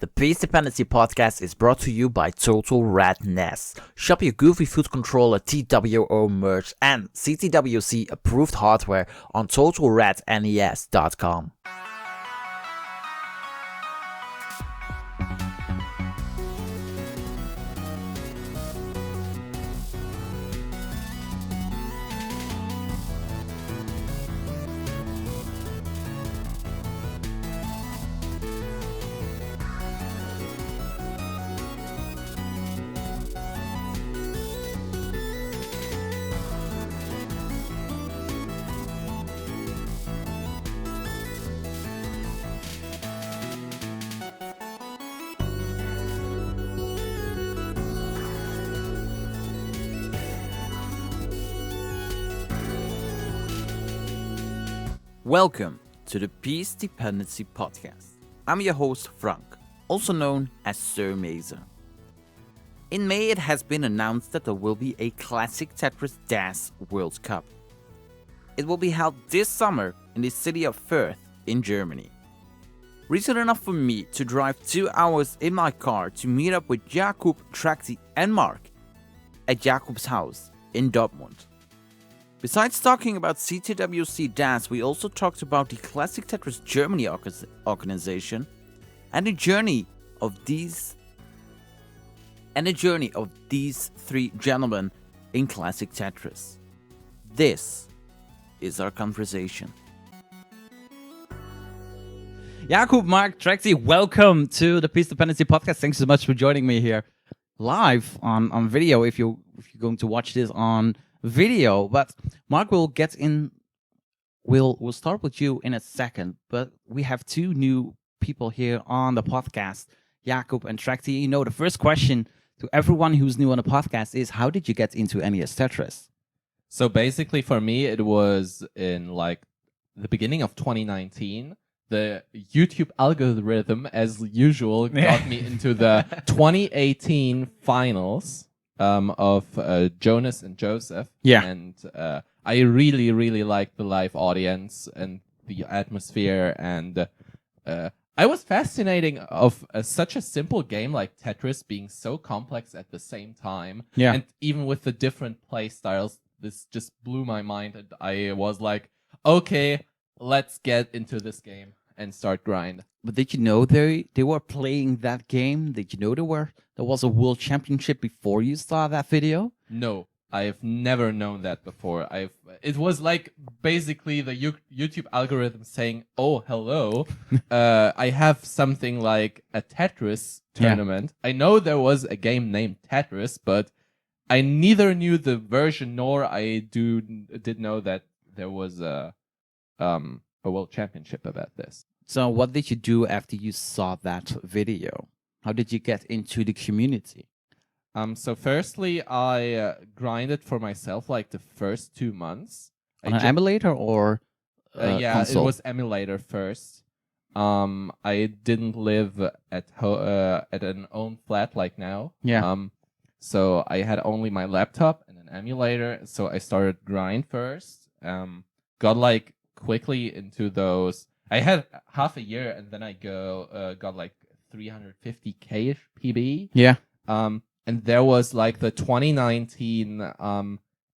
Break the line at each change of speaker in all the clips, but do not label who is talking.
The Peace Dependency podcast is brought to you by Total Red NES. Shop your Goofy Food Controller TWO merch and CTWC approved hardware on TotalRedNES.com. Welcome to the Peace Dependency podcast. I'm your host Frank, also known as Sir Mazer. In May it has been announced that there will be a Classic Tetris Dance World Cup. It will be held this summer in the city of Fürth in Germany. Reason enough for me to drive 2 hours in my car to meet up with Jakub, Tractie and Marq at Jakub's house in Dortmund. Besides talking about CTWC Dance, we also talked about the Classic Tetris Germany organization and the journey of these three gentlemen in Classic Tetris. This is our conversation. Jakub, Marq, Tractie, welcome to the Peace Dependency podcast. Thanks so much for joining me here live on video. If you're going to watch this on video, but Marq will get in. We'll start with you in a second, but we have two new people here on the podcast, Jakub and Tractie. You know, the first question to everyone who's new on the podcast is, how did you get into NES Tetris?
So basically for me, it was in like the beginning of 2019. The YouTube algorithm, as usual, got me into the 2018 finals of Jonas and Joseph.
Yeah.
And I really, really liked the live audience and the atmosphere. And I was fascinating of such a simple game like Tetris being so complex at the same time.
Yeah.
And even with the different play styles, this just blew my mind. And I was like, okay, let's get into this game and start grind.
But did you know they were playing that game? Did you know there was a world championship before you saw that video?
No, I've never known that before. It was like basically the YouTube algorithm saying, "Oh, hello, I have something like a Tetris tournament." Yeah. I know there was a game named Tetris, but I neither knew the version nor I did know that there was a world championship about this.
So what did you do after you saw that video? How did you get into the community?
So firstly, I grinded for myself like the first 2 months.
On an emulator or
yeah,
console?
It was emulator first. I didn't live at an own flat like now.
Yeah.
So I had only my laptop and an emulator. So I started grind first. Got like quickly into those. I had half a year and then I got like 350k PB.
Yeah.
And there was like the 2019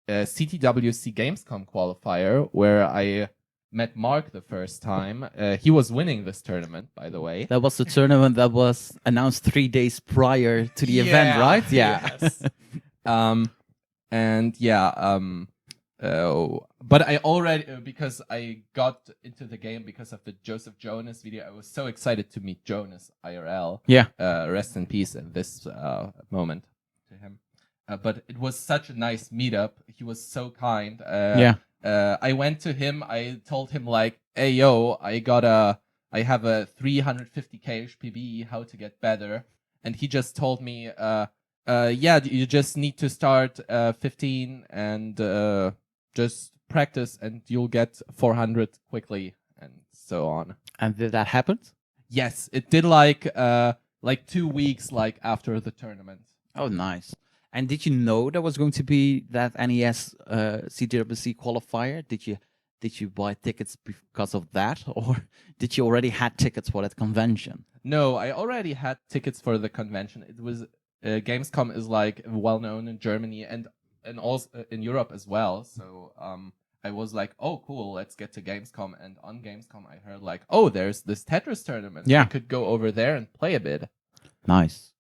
CTWC Gamescom qualifier where I met Marq the first time. He was winning this tournament, by the way.
That was the tournament that was announced 3 days prior to the event, right? Yeah.
Yes. And yeah, but I already, because I got into the game because of the Joseph Jonas video, I was so excited to meet Jonas IRL.
Yeah.
Rest in peace at this moment to him. But it was such a nice meetup. He was so kind.
Yeah.
I went to him. I told him like, "Hey yo, I have a 350k HPB. How to get better?" And he just told me, "Yeah, you just need to start 15 and just practice, and you'll get 400 quickly," and so on.
And did that happen?
Yes, it did. Like 2 weeks after the tournament.
Oh, nice. And did you know there was going to be that NES CTWC qualifier? Did you Did you buy tickets because of that, or did you already had tickets for that convention?
No, I already had tickets for the convention. It was Gamescom is like well known in Germany and also in Europe as well. So I was like, oh cool, let's get to Gamescom. And on Gamescom, I heard like, oh, there's this Tetris tournament.
Yeah.
I could go over there and play a bit.
Nice.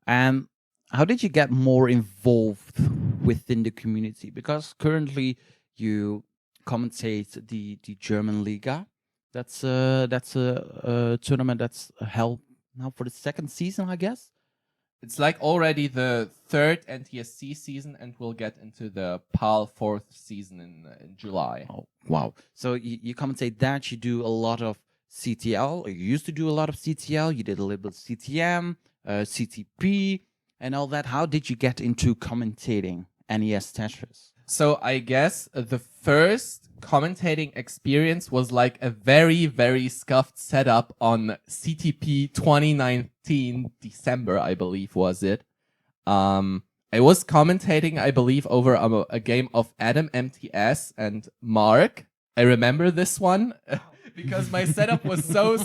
And how did you get more involved within the community? Because currently you commentate the German Liga. That's a tournament that's held now for the second season, I guess.
It's like already the third NTSC season, and we'll get into the PAL fourth season in July.
Oh, wow. So you commentate that, you do a lot of CTL, or you used to do a lot of CTL, you did a little bit of CTM, CTP, and all that. How did you get into commentating NES Tetris?
So I guess the first commentating experience was like a very, very scuffed setup on CTP 2019 December, I believe was it. I was commentating, I believe, over a game of Adam MTS and Marq. I remember this one because my setup was so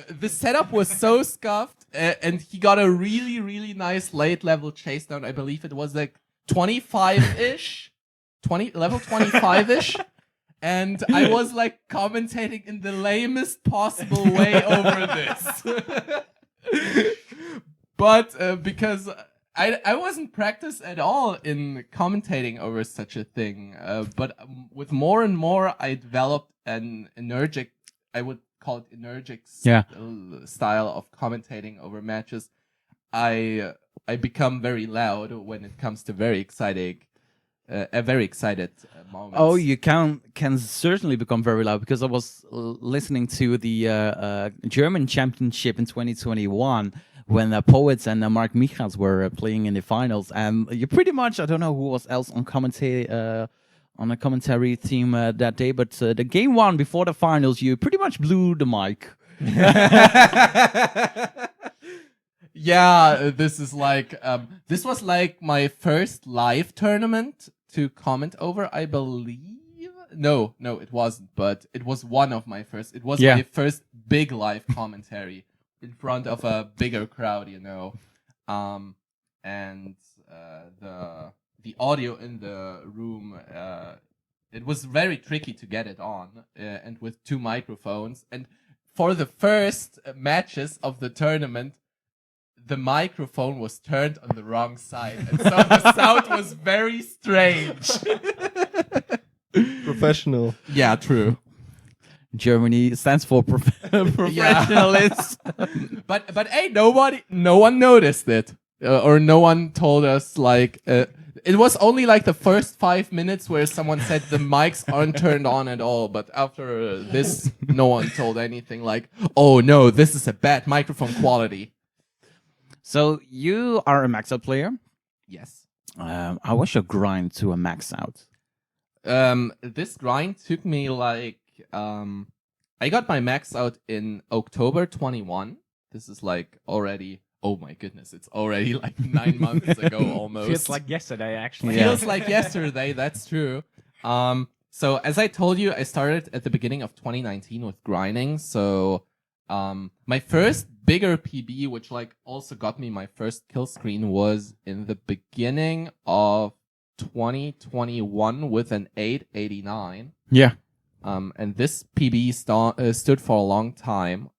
the setup was so scuffed, and he got a really, really nice late level chase down. I believe it was like 25-ish. Level 25-ish, and I was like commentating in the lamest possible way over this. But because I wasn't practiced at all in commentating over such a thing, but with more and more I developed an energetic, I would call it energetic style of commentating over matches. I become very loud when it comes to very exciting a very excited moment.
Oh, you can certainly become very loud, because I was listening to the German Championship in 2021 when the Poets and Marq Michals were playing in the finals, and you pretty much, I don't know who was else on on a commentary team that day, but the game one before the finals, you pretty much blew the mic.
Yeah, this is like this was like my first live tournament to comment over, I believe. No, it wasn't, but it was one of my first. It was my first big live commentary in front of a bigger crowd, you know. And the audio in the room, it was very tricky to get it on, and with two microphones. And for the first matches of the tournament, the microphone was turned on the wrong side, and so the sound was very strange.
Professional.
Yeah, true.
Germany stands for professionalism.
But hey, no one noticed it, or no one told us. Like it was only like the first 5 minutes where someone said the mics aren't turned on at all. But after this, no one told anything. Like, oh no, this is a bad microphone quality.
So you are a max out player.
Yes.
How was your grind to a max out?
This grind took me like I got my max out in October 21. This is like already, oh my goodness, it's already like 9 months ago almost.
Feels like yesterday, actually.
Feels like yesterday, that's true. So as I told you, I started at the beginning of 2019 with grinding. So my first bigger PB, which like also got me my first kill screen, was in the beginning of 2021 with an 889.
Yeah.
And this PB stood for a long time.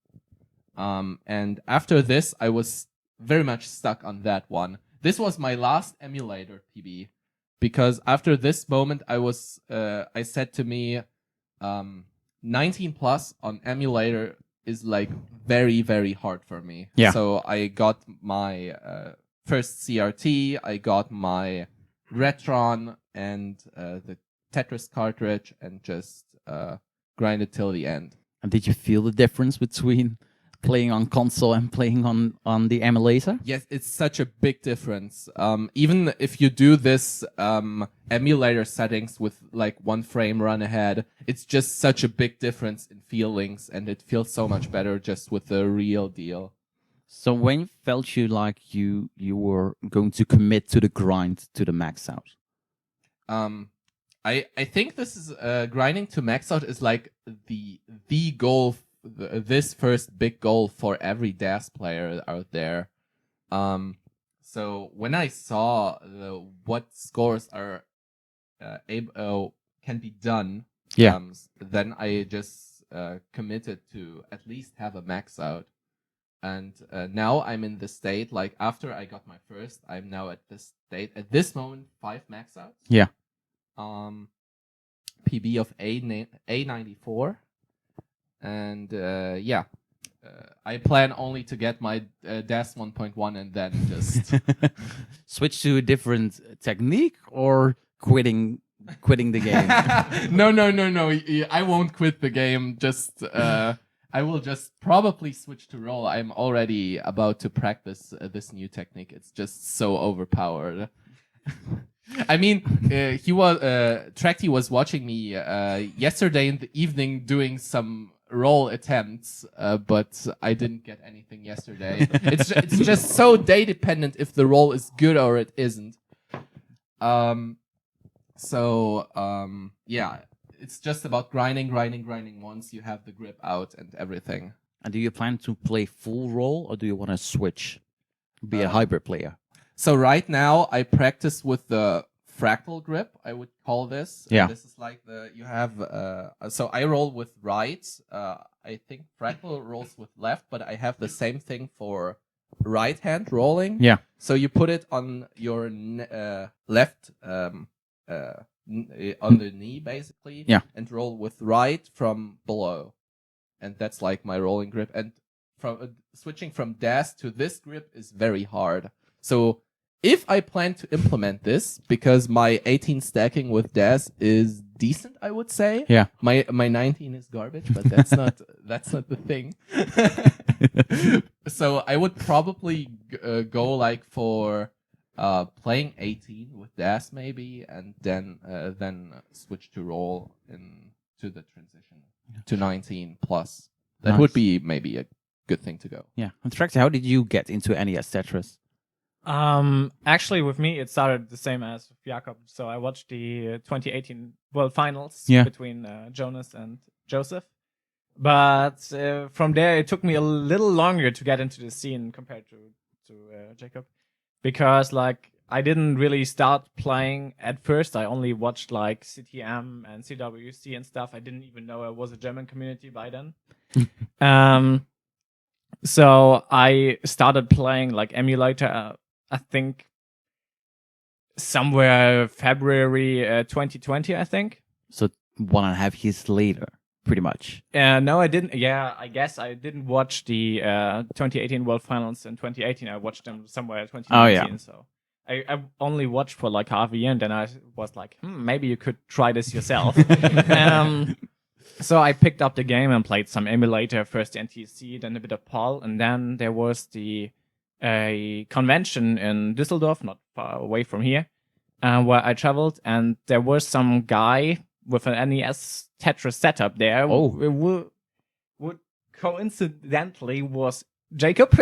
And after this, I was very much stuck on that one. This was my last emulator PB, because after this moment, I said to me, 19 plus on emulator is like very, very hard for me.
Yeah.
So I got my first CRT, I got my Retron and the Tetris cartridge, and just grinded till the end.
And did you feel the difference between playing on console and playing on the emulator?
Yes, it's such a big difference. Even if you do this emulator settings with like 1 frame run ahead, it's just such a big difference in feelings, and it feels so much better just with the real deal.
So when felt you like you were going to commit to the grind to the max out?
I think this is grinding to max out is like the goal, this first big goal for every DAS player out there. So when I saw what scores are able can be done, then I just committed to at least have a max out. And now I'm in the state, like after I got my first, I'm now at this state at this moment 5 max outs.
Yeah.
PB of A94, and I plan only to get my DAS 1.1 and then just
switch to a different technique or quitting the game.
No. I won't quit the game. Just I will just probably switch to roll. I'm already about to practice this new technique. It's just so overpowered. I mean, Tractie was watching me yesterday in the evening doing some roll attempts, but I didn't get anything yesterday. It's just so day dependent if the roll is good or it isn't. It's just about grinding once you have the grip out and everything.
And do you plan to play full roll or do you want to switch, be a hybrid player?
So right now I practice with the fractal grip, I would call this.
Yeah.
This is like you have, so I roll with right. I think fractal rolls with left, but I have the same thing for right hand rolling.
Yeah.
So you put it on your left, on the knee basically.
Yeah.
And roll with right from below. And that's like my rolling grip. And from switching from DAS to this grip is very hard. So if I plan to implement this, because my 18 stacking with DAS is decent, I would say.
Yeah.
My 19 is garbage, but that's not the thing. So I would probably go like for playing 18 with DAS maybe, and then switch to roll into the transition to 19 plus. That would be maybe a good thing to go.
Yeah. And Tractie, how did you get into NES Tetris?
Actually, with me, it started the same as with Jakub. So I watched the 2018 World Finals between Jonas and Joseph. But from there, it took me a little longer to get into the scene compared to Jakub, because like I didn't really start playing at first. I only watched like CTM and CTWC and stuff. I didn't even know it was a German community by then. So I started playing like emulator. I think somewhere February 2020, I think.
So 1.5 years later, pretty much.
No, I didn't. Yeah, I guess I didn't watch the 2018 World Finals in 2018. I watched them somewhere in 2019.
Oh, yeah.
So I only watched for like half a year, and then I was like, maybe you could try this yourself. So I picked up the game and played some emulator, first NTC, then a bit of PAL, and then there was a convention in Düsseldorf, not far away from here, where I traveled, and there was some guy with an NES Tetris setup there. Would coincidentally was Jakub.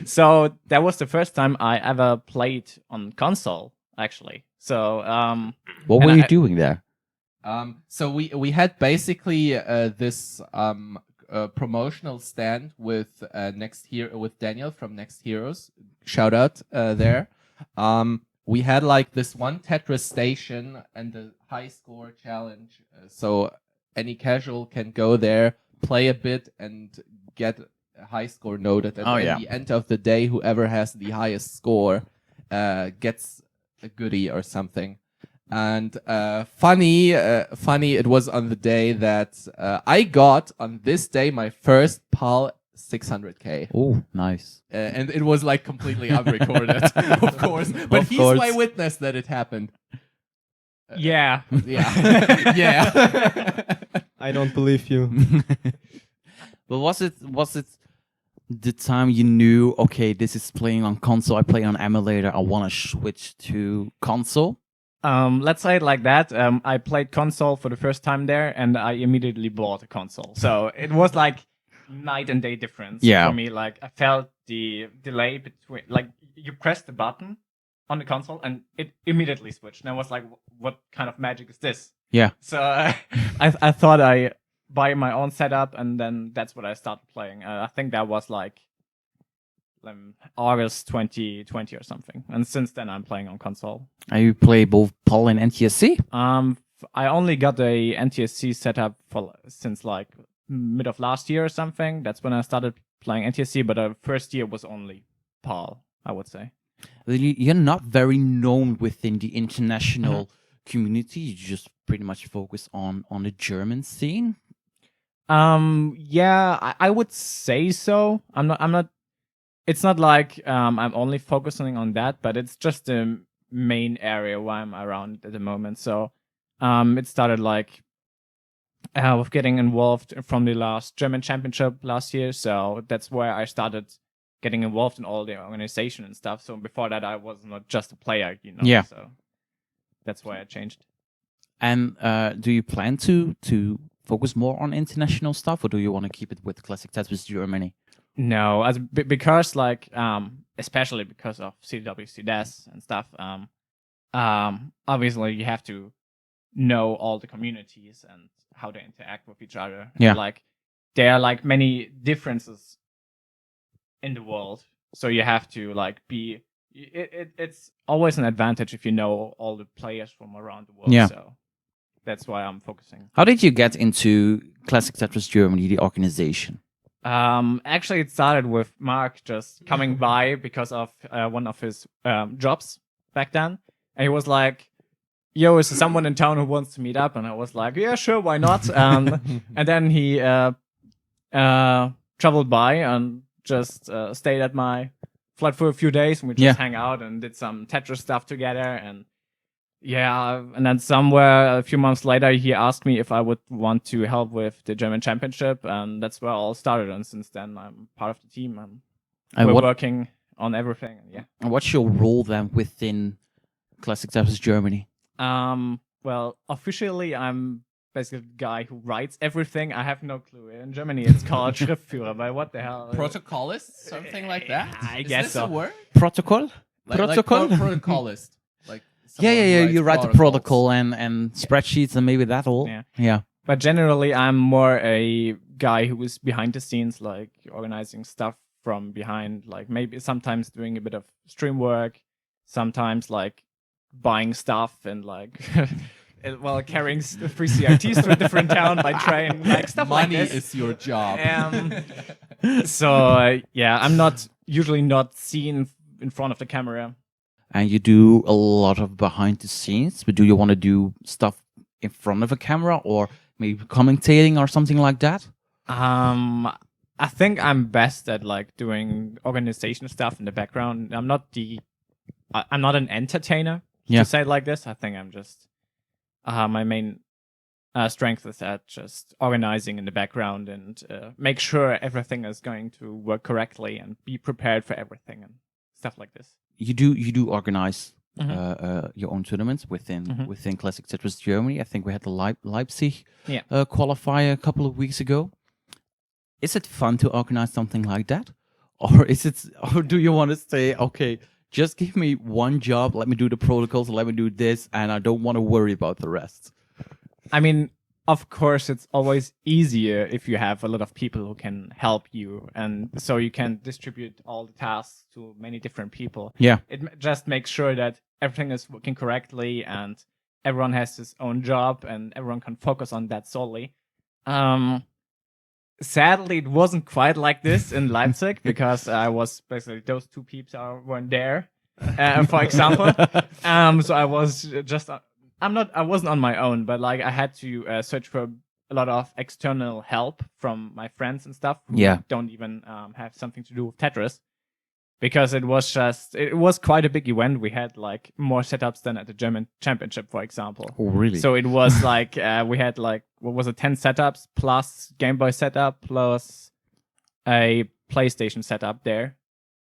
So that was the first time I ever played on console, actually. So
what were you doing there?
So we had basically this promotional stand with with Daniel from Next Heroes. Shout out there. We had like this one Tetris station and the high score challenge. So any casual can go there, play a bit, and get a high score noted. And at the end of the day, whoever has the highest score gets a goodie or something. And funny, it was on the day that I got on this day my first PAL 600K.
Oh, nice.
And it was like completely unrecorded, of course. But he's my witness that it happened.
Yeah.
Yeah.
I don't believe you.
But was it the time you knew, okay, this is playing on console, I play on emulator, I want to switch to console?
Let's say it like that. I played console for the first time there, and I immediately bought a console. So it was like night and day difference for me. Like I felt the delay between, like you press the button on the console, and it immediately switched. And I was like, "What kind of magic is this?"
Yeah.
So I thought I buy my own setup, and then that's what I started playing. I think that was like August 2020 or something, and since then I'm playing on console.
And you play both PAL and NTSC?
I only got a NTSC setup since like mid of last year or something. That's when I started playing NTSC, but the first year was only PAL, I would say.
You're not very known within the international community. You just pretty much focus on the German scene.
Yeah, I would say so. I'm not. It's not like I'm only focusing on that, but it's just the main area where I'm around at the moment. So, it started like with getting involved from the last German championship last year. So that's where I started getting involved in all the organization and stuff. So before that, I was not just a player, you know.
Yeah.
So that's why I changed.
And do you plan to focus more on international stuff, or do you want to keep it with Classic Tetris Germany?
No, because like especially because of CTWC DES and stuff. Obviously you have to know all the communities and how they interact with each other.
Yeah.
And, like there are like many differences in the world, so you have to like be. It's always an advantage if you know all the players from around the world.
Yeah.
So that's why I'm focusing.
How did you get into Classic Tetris Germany, the organization?
Actually, it started with Marq just coming by because of one of his jobs back then, and he was like, "Yo, is there someone in town who wants to meet up?" And I was like, "Yeah, sure, why not?" And then he traveled by and just stayed at my flat for a few days, and we just hang out and did some Tetris stuff together. And and then somewhere a few months later, he asked me if I would want to help with the German championship, and that's where it all started. And since then, I'm part of the team, and we're working on everything.
And what's your role then within Classic Tetris Germany?
Well, officially, I'm basically the guy who writes everything. I have no clue. In Germany, it's called Schriftführer, but what the hell?
Protocolist? Something like that?
I guess
Is this
so.
a word?
Protocol? Protocol?
Protocolist. Like
Yeah. You write the
protocols.
protocol and spreadsheets and maybe that all. Yeah.
But generally, I'm more a guy who is behind the scenes, like organizing stuff from behind, like maybe sometimes doing a bit of stream work, sometimes like buying stuff and like carrying 3 CRTs to a different town by train, like stuff
Money
like this.
is your job.
I'm not usually not seen in front of the camera.
And you do a lot of behind the scenes, but do you want to do stuff in front of a camera or maybe commentating or something like that?
I think I'm best at like doing organization stuff in the background. I'm not an entertainer, to say it like this. I think I'm just my main strength is at just organizing in the background and make sure everything is going to work correctly and be prepared for everything and stuff like this. You
do organize your own tournaments within Classic Tetris Germany. I think we had the Leipzig qualifier a couple of weeks ago. Is it fun to organize something like that, or do you want to say, okay, just give me one job, let me do the protocols, let me do this, and I don't want to worry about the rest?
I mean, of course, it's always easier if you have a lot of people who can help you, and so you can distribute all the tasks to many different people.
Yeah.
It just makes sure that everything is working correctly and everyone has his own job and everyone can focus on that solely. Sadly, it wasn't quite like this in Leipzig because I was basically those two peeps weren't there, for example. So I was just I wasn't on my own, but like I had to search for a lot of external help from my friends and stuff who don't even have something to do with Tetris, because it was quite a big event. We had like more setups than at the German championship, for example.
Oh, really?
So it was like we had like 10 setups plus Game Boy setup plus a PlayStation setup there.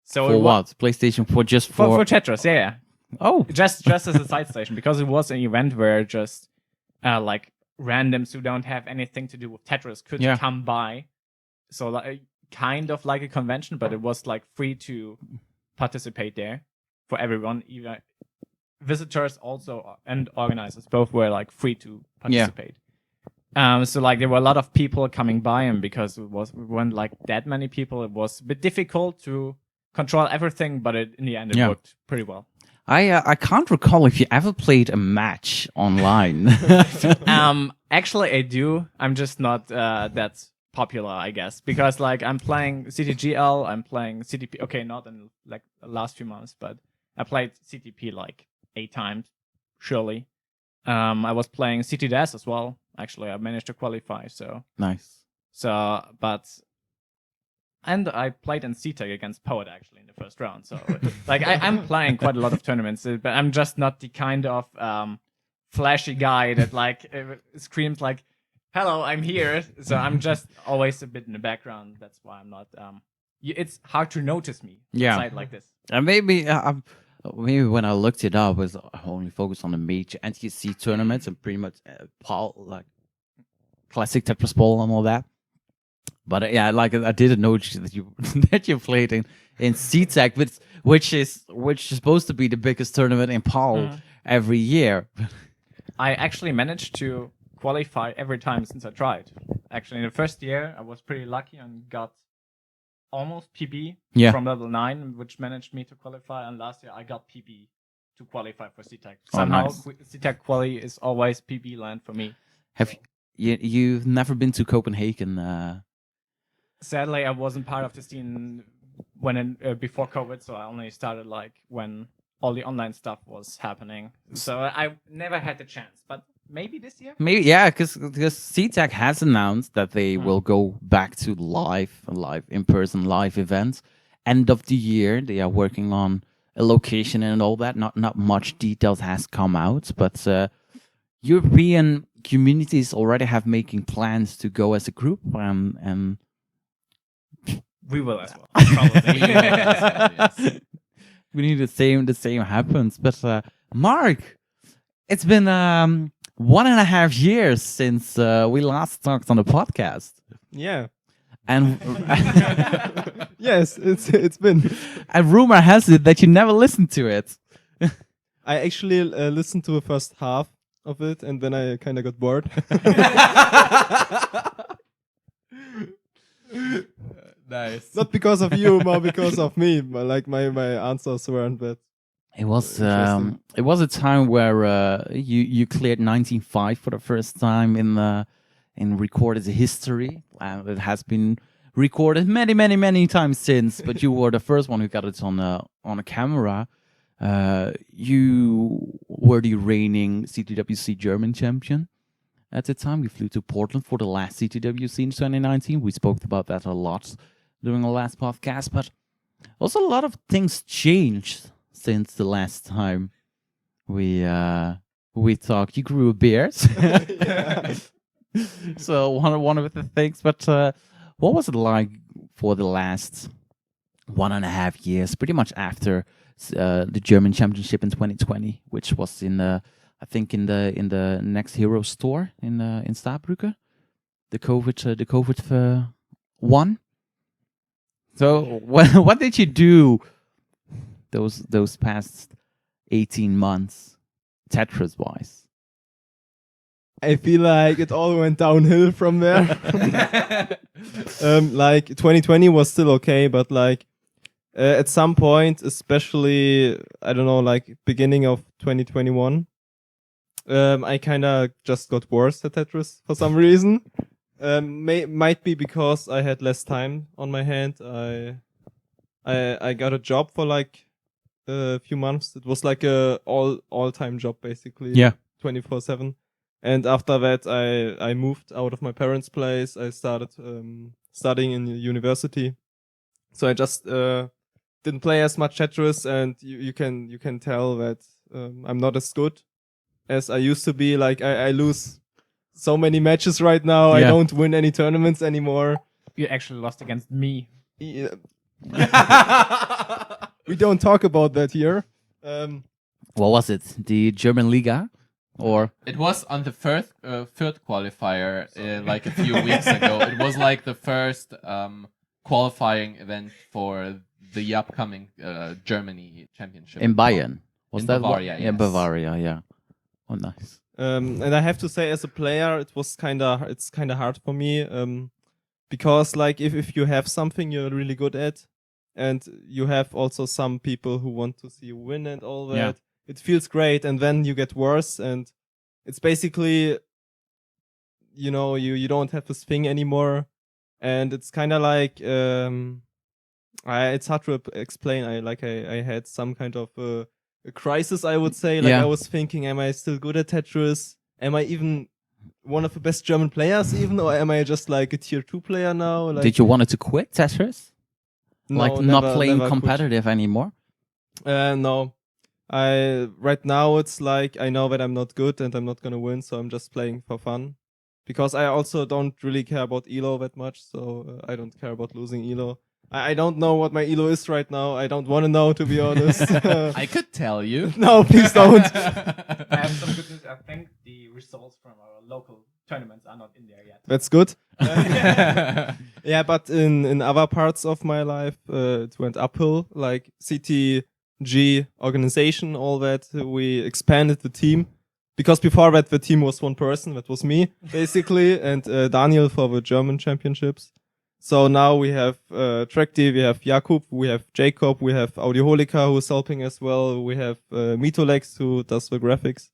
So
for what? PlayStation for
Tetris, yeah.
Oh,
just as a side station, because it was an event where just like randoms who don't have anything to do with Tetris could come by. So like kind of like a convention, but it was like free to participate there for everyone, visitors also and organizers both were like free to participate. So like there were a lot of people coming by, and because we weren't like that many people, it was a bit difficult to control everything. But in the end, it worked pretty well.
I can't recall if you ever played a match online.
Actually, I do. I'm just not that popular, I guess, because like I'm playing CTGL, I'm playing CTP. Okay, not in like the last few months, but I played CTP like 8 times, surely. I was playing CTWC as well. Actually, I managed to qualify. So
Nice.
So, and I played in CTEC against Poet actually in the first round. So like I'm playing quite a lot of tournaments, but I'm just not the kind of flashy guy that like screams like, "Hello, I'm here." So I'm just always a bit in the background. That's why I'm not. It's hard to notice me outside like this.
Maybe when I looked it up, I was only focused on the major NTSC tournaments and pretty much like classic Tetris ball and all that. But yeah, like I didn't know that you that you played in CTEC, which is supposed to be the biggest tournament in PAL every year.
I actually managed to qualify every time since I tried. Actually, in the first year, I was pretty lucky and got almost PB from level 9, which managed me to qualify. And last year, I got PB to qualify for CTEC. Somehow, CTEC quali is always PB land for me.
Have you've never been to Copenhagen?
Sadly, I wasn't part of the scene before COVID, so I only started like when all the online stuff was happening. So I never had the chance, but maybe this year.
Maybe because CTEC has announced that they will go back to live in-person live events. End of the year, they are working on a location and all that. Not much details has come out, but European communities already have making plans to go as a group and.
We will as well. Probably.
Yes. We need the same happens. But Marq, it's been 1.5 years since we last talked on the podcast.
Yeah.
And
yes, it's been.
And rumor has it that you never listened to it.
I actually listened to the first half of it, and then I kind of got bored.
Nice.
Not because of you, more because of me. Like my answers weren't that.
It was a time where you cleared 19.5 for the first time in recorded history, and it has been recorded many times since. But you were the first one who got it on a camera. You were the reigning CTWC German champion. At the time, we flew to Portland for the last CTWC in 2019. We spoke about that a lot during the last podcast, but also a lot of things changed since the last time we talked. You grew beards, so one of the things. But what was it like for the last 1.5 years? Pretty much after the German Championship in 2020, which was I think in the Next Hero store in Saarbrücken, the COVID one. So what did you do those past 18 months, Tetris wise?
I feel like it all went downhill from there. Like 2020 was still okay, but like at some point, especially I don't know, like beginning of 2021. I kind of just got worse at Tetris for some reason. Might be because I had less time on my hand. I got a job for like a few months. It was like a all-time job basically.
Yeah.
24/7. And after that, I moved out of my parents' place. I started studying in university. So I just didn't play as much Tetris, and you can tell that I'm not as good as I used to be. Like I lose so many matches right now.
Yeah.
I don't win any tournaments anymore.
You actually lost against me.
Yeah. We don't talk about that here.
What was it? The German Liga? Or
it was on the third qualifier like a few weeks ago. It was like the first qualifying event for the upcoming Germany championship
in Bayern? Was
In
that
Bavaria,
Yeah,
yes.
Bavaria. Yeah. Oh, nice.
And I have to say, as a player, it's kind of hard for me, because like if you have something you're really good at, and you have also some people who want to see you win and all that,
Yeah.
it feels great, and then you get worse, and it's basically, you don't have this thing anymore, and it's kind of like it's hard to explain. I had some kind of a crisis, I would say. Like
Yeah.
I was thinking, am I still good at Tetris? Am I even one of the best German players, even, or am I just like a tier 2 player now? Like,
Did you want to quit Tetris?
no,
Like not playing
never quit.
competitive anymore?
No. Right now it's like I know that I'm not good and I'm not gonna win, so I'm just playing for fun. Because I also don't really care about ELO that much, so I don't care about losing ELO. I don't know what my ELO is right now. I don't want to know, to be honest.
I could tell you.
No, please don't.
I have some good news. I think the results from our local tournaments are not in there yet.
That's good. Yeah, but in other parts of my life, it went uphill. Like CTG organization, all that. We expanded the team. Because before that, the team was one person. That was me, basically. And Daniel for the German championships. So now we have Tractie, we have Jakub, we have Jacob, we have Audioholika who's helping as well. We have Mitolex who does the graphics.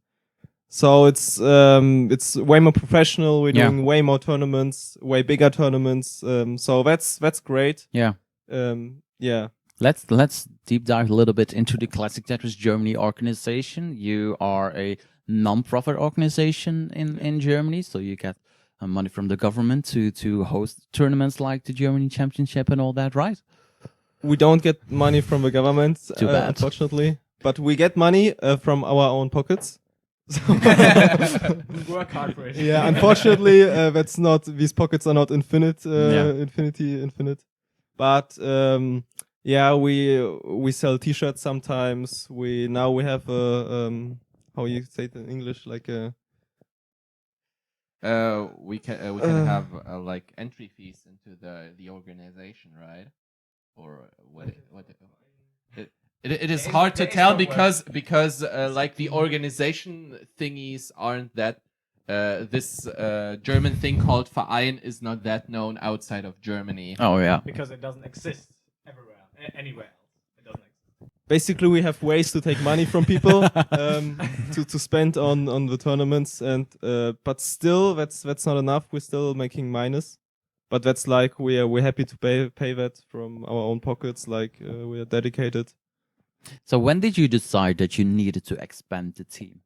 So it's way more professional. We're
Yeah.
doing way more tournaments, way bigger tournaments. So that's great.
Yeah.
Yeah.
Let's deep dive a little bit into the Classic Tetris Germany organization. You are a non-profit organization in Germany, so you get money from the government to host tournaments like the Germany Championship and all that, right?
We don't get money from the government,
Too bad.
unfortunately. But we get money from our own pockets.
We work hard for it.
Yeah, unfortunately, that's not. These pockets are not infinite.
Yeah.
Infinite. But yeah, we sell T-shirts sometimes. We have a how you say it in English, like a.
We can have like entry fees into the organization, right? Or what? It is hard to tell because like the organization thingies aren't that. This German thing called Verein is not that known outside of Germany.
Oh yeah.
Because it doesn't exist everywhere, anywhere else. It doesn't exist.
Basically, we have ways to take money from people to spend on the tournaments, and but still, that's not enough. We're still making minus, but that's like we're happy to pay that from our own pockets. Like we are dedicated.
So when did you decide that you needed to expand the team?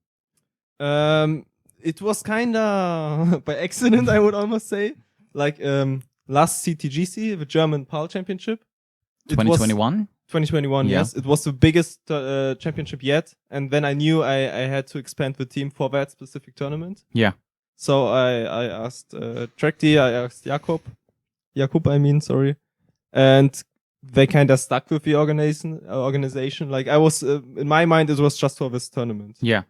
It was kind of by accident, I would almost say. Like last CTGC, the German PAL Championship.
2021?
2021,
Yeah.
yes. It was the biggest championship yet. And then I knew I had to expand the team for that specific tournament.
Yeah.
So I asked Tractie, I asked Jakub, I mean, sorry. And they kind of stuck with the organization. Like I was, in my mind, it was just for this tournament.
Yeah.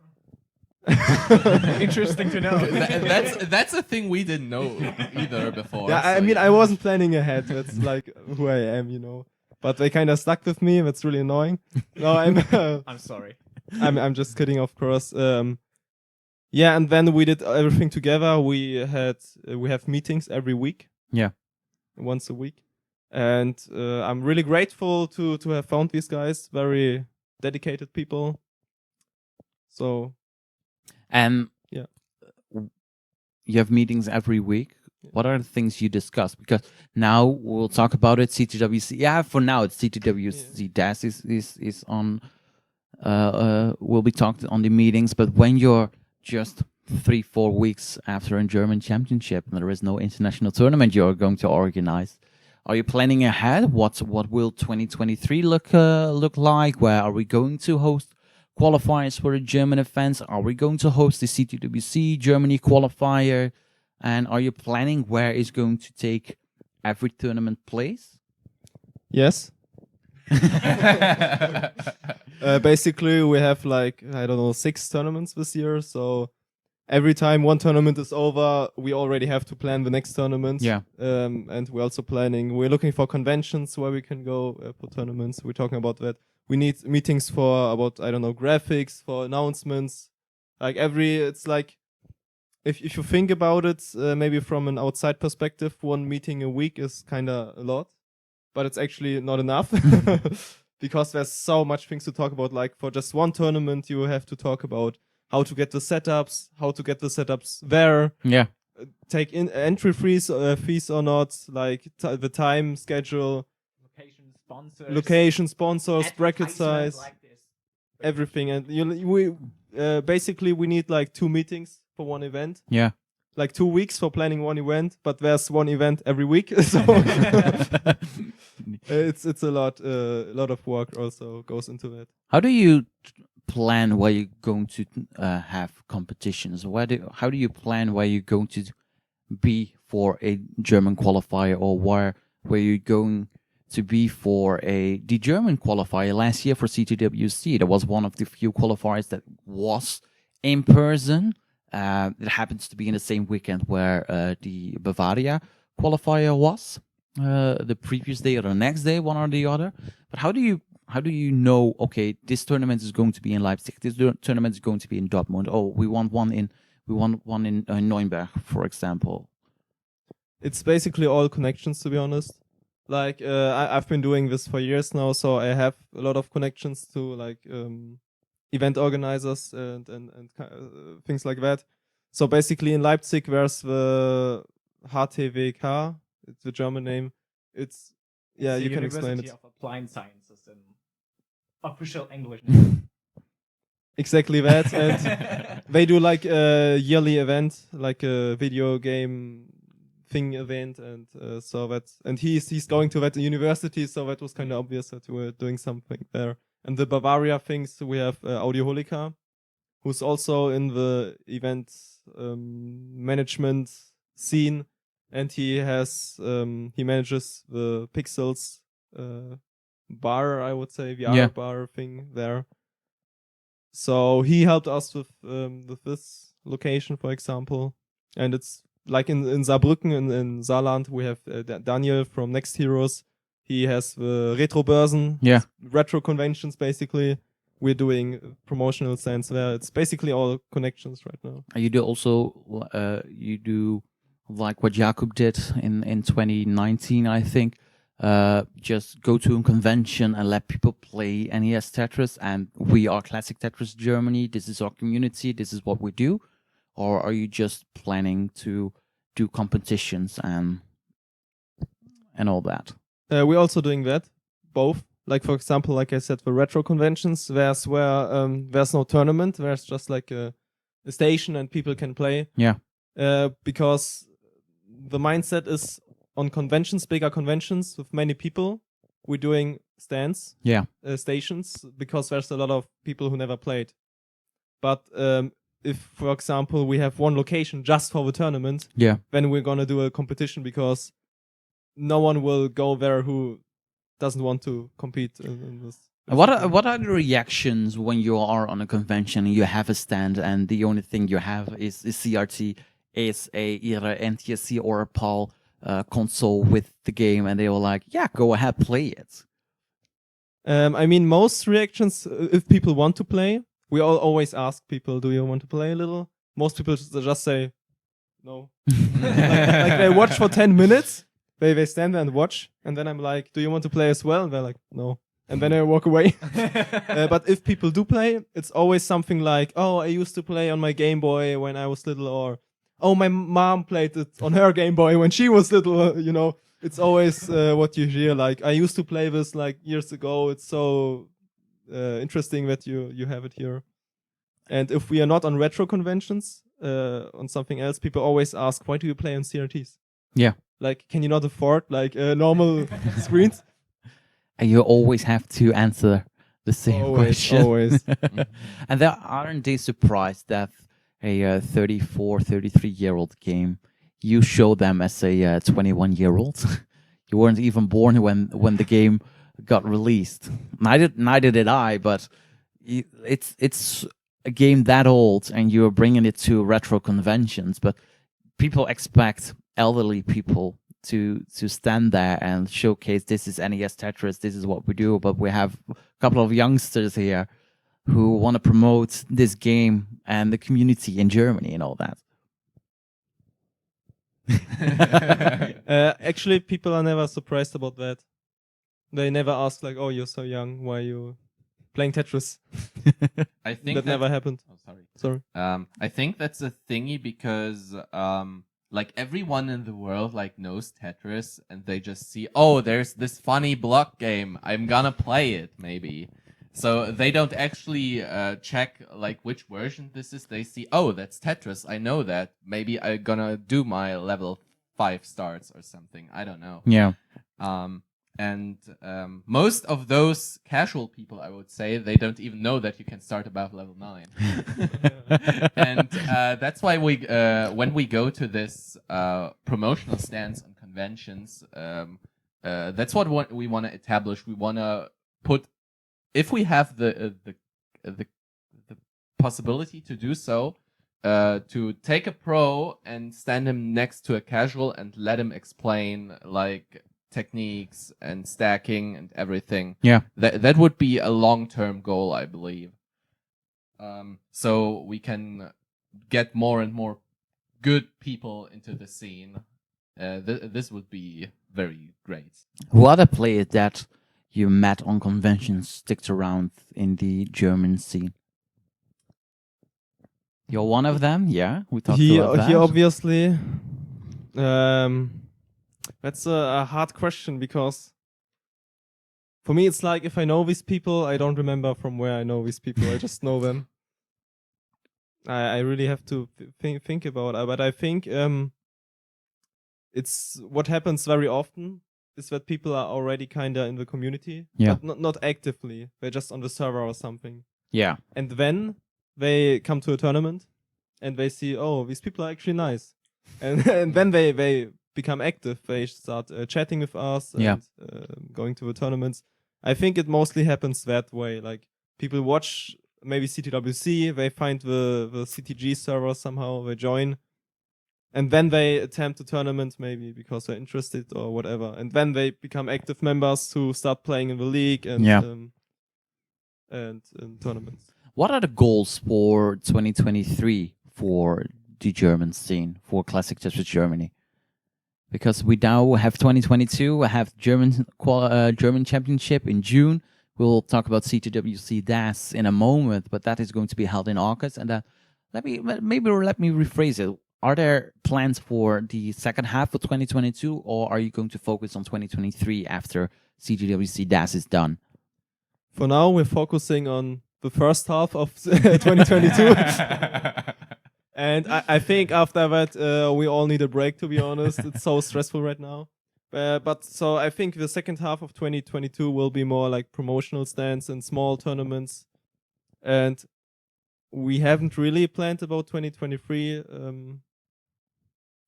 Interesting to know.
That's a thing we didn't know either before.
Yeah, I
so
mean,
yeah.
I wasn't planning ahead. That's like who I am, you know. But they kind of stuck with me. That's really annoying. No,
I'm sorry.
I'm just kidding, of course. Yeah, and then we did everything together. We have meetings every week.
Yeah.
Once a week, and I'm really grateful to have found these guys. Very dedicated people. So.
And
yeah,
you have meetings every week. What are the things you discuss? Because now we'll talk about it. CTWC. Yeah, for now it's CTWC. DAS is on. Will be talked on the meetings. But when you're just 3-4 weeks after a German championship and there is no international tournament you're going to organize, are you planning ahead? What will 2023 look like? Where are we going to host qualifiers for the German events? Are we going to host the CTWC Germany qualifier? And are you planning where is going to take every tournament place?
Yes. Basically, we have like, I don't know, 6 tournaments this year. So every time one tournament is over, we already have to plan the next tournament.
Yeah.
And we're also planning, we're looking for conventions where we can go for tournaments. We're talking about that. We need meetings for about, I don't know, graphics, for announcements. Like it's like, if you think about it, maybe from an outside perspective, one meeting a week is kind of a lot, but it's actually not enough because there's so much things to talk about. Like for just one tournament, you have to talk about how to get the setups there.
Yeah.
Take in entry fees or not, like the time schedule, location sponsors, bracket size,
like this.
everything. And we basically we need like 2 meetings for one event.
Yeah.
Like 2 weeks for planning one event, but there's one event every week, so it's a lot of work also goes into it.
How do you plan where you're going to have competitions? How do you plan where you're going to be for a German qualifier, or where you're going to be for the German qualifier last year for CTWC? That was one of the few qualifiers that was in person. It happens to be in the same weekend where the Bavaria qualifier was the previous day or the next day, one or the other. But how do you know? Okay, this tournament is going to be in Leipzig. This tournament is going to be in Dortmund. Oh, we want one in Nuremberg, for example.
It's basically all connections, to be honest. Like I've been doing this for years now, so I have a lot of connections to like event organizers and things like that. So basically in Leipzig there's the HTWK, it's the German name. It's you can explain it.
University of Applied Sciences in official English name.
Exactly that. And they do like a yearly event, like a video game thing event, and so that's, and he's going to that university, so that was kind of obvious that we were doing something there. And the Bavaria things, we have Audioholika, who's also in the event management scene, and he manages the Pixels bar, I would say, VR bar thing there. So he helped us with this location, for example, and it's like in Saarbrücken in Saarland, we have Daniel from Next Heroes. He has the retro Börsen, retro conventions. Basically, we're doing promotional stands there. It's basically all connections right now.
You do also you do like what Jakub did in 2019, I think. Just go to a convention and let people play NES Tetris, and we are Classic Tetris Germany. This is our community. This is what we do. Or are you just planning to do competitions and all that?
We're also doing that, both. Like for example, like I said, the retro conventions, there's where there's no tournament. There's just like a station and people can play.
Yeah.
Because the mindset is on conventions, bigger conventions with many people, we're doing stands, stations, because there's a lot of people who never played. But if, for example, we have one location just for the tournament, then we're gonna do a competition, because no one will go there who doesn't want to compete in this.
What are the reactions when you are on a convention and you have a stand and the only thing you have is CRT, is either NTSC or a PAL console with the game, and they were like, yeah, go ahead, play it?
I mean, most reactions, if people want to play, we always ask people, do you want to play a little? Most people just say no. like they watch for 10 minutes, they stand there and watch, and then I'm like, do you want to play as well? And they're like, no. And then I walk away. But if people do play, it's always something like, oh, I used to play on my Game Boy when I was little, or oh, my mom played it on her Game Boy when she was little, you know. It's always what you hear, like, I used to play this like years ago. It's so interesting that you have it here. And if we are not on retro conventions, on something else, people always ask, why do you play on CRTs?
Yeah.
Like, can you not afford like normal screens?
And you always have to answer the same question.
Always.
And aren't they surprised that a 34, 33-year-old game, you show them as a 21-year-old? You weren't even born when the game got released. Neither did I, but it's a game that old, and you're bringing it to retro conventions. But people expect elderly people to stand there and showcase this is NES Tetris, this is what we do. But we have a couple of youngsters here who want to promote this game and the community in Germany and all that.
Actually, people are never surprised about that. They never ask like, "Oh, you're so young. Why are you playing Tetris?"
I think
that never happened.
Oh, sorry.
Sorry.
I think that's a thingy because like everyone in the world like knows Tetris and they just see, oh, there's this funny block game. I'm gonna play it maybe. So they don't actually check like which version this is. They see, oh, that's Tetris. I know that. Maybe I'm gonna do my level 5 starts or something. I don't know.
Yeah.
And most of those casual people, I would say, they don't even know that you can start above level 9. And that's why we, when we go to this promotional stands and conventions, that's what we want to establish. We want to put, if we have the possibility to do so, to take a pro and stand him next to a casual and let him explain like techniques and stacking and everything.
Yeah.
That would be a long-term goal, I believe. So we can get more and more good people into the scene. This would be very great.
Who other players that you met on conventions sticked around in the German scene? You're one of them, yeah. We talked about that.
He obviously. That's a hard question because for me it's like if I know these people, I don't remember from where I know these people. I just know them. I really have to think about it, but I think it's what happens very often is that people are already kinda in the community, but not actively. They're just on the server or something.
Yeah.
And then they come to a tournament and they see, oh, these people are actually nice, and then they become active. They start chatting with us and going to the tournaments. I think it mostly happens that way. Like people watch maybe CTWC, they find the CTG server somehow, they join, and then they attempt a tournament maybe because they're interested or whatever, and then they become active members who start playing in the league and tournaments.
What are the goals for 2023 for the German scene, for Classic Tetris Germany? Because we now have 2022, we have German Championship in June. We'll talk about CTWC DAS in a moment, but that is going to be held in August. And let me rephrase it. Are there plans for the second half of 2022, or are you going to focus on 2023 after CTWC DAS is done?
For now, we're focusing on the first half of 2022. And I think after that, we all need a break, to be honest. It's so stressful right now. But so I think the second half of 2022 will be more like promotional stands and small tournaments. And we haven't really planned about 2023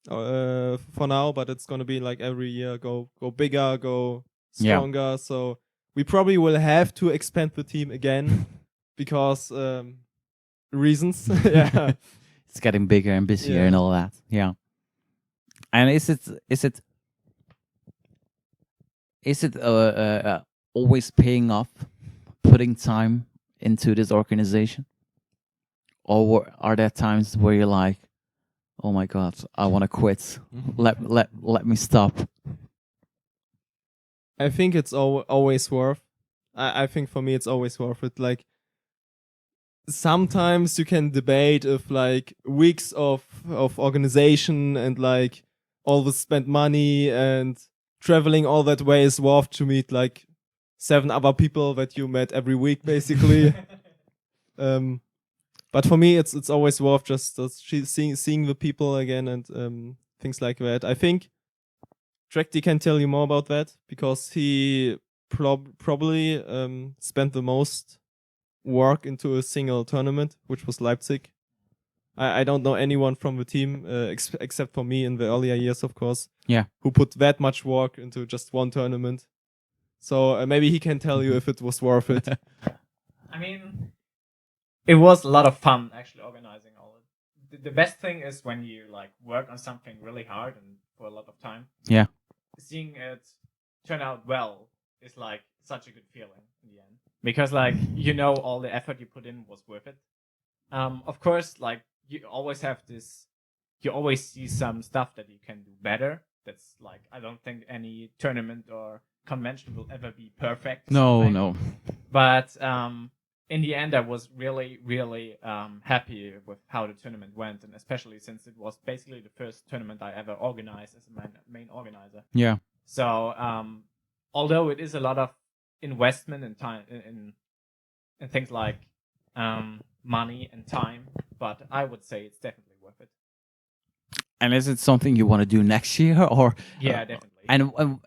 for now, but it's going to be like every year, go bigger, go stronger. Yeah. So we probably will have to expand the team again because reasons. Yeah.
It's getting bigger and busier and all that. Yeah. And is it always paying off, putting time into this organization? Or are there times where you're like, oh my God, I want to quit. Let me stop.
I think it's always worth. I think for me it's always worth it. Like, sometimes you can debate if like weeks of organization and like all the spent money and traveling all that way is worth to meet like 7 other people that you met every week basically. But for me it's always worth just seeing the people again and things like that. I think Tractie can tell you more about that because he probably spent the most work into a single tournament, which was Leipzig. I don't know anyone from the team except for me in the earlier years, of course.
Yeah,
who put that much work into just one tournament. So maybe he can tell you if it was worth it.
I mean, it was a lot of fun actually organizing all of it. The best thing is when you like work on something really hard and for a lot of time.
Yeah.
seeing it turn out well is like such a good feeling in the end, because like all the effort you put in was worth it. Of course, like you always see some stuff that you can do better. That's like, I don't think any tournament or convention will ever be perfect.
No.
But in the end, I was really, really happy with how the tournament went, and especially since it was basically the first tournament I ever organized as a main organizer.
Yeah.
So although it is a lot of investment and time in things like money and time, but I would say it's definitely worth it.
And is it something you want to do next year, or?
Yeah, definitely.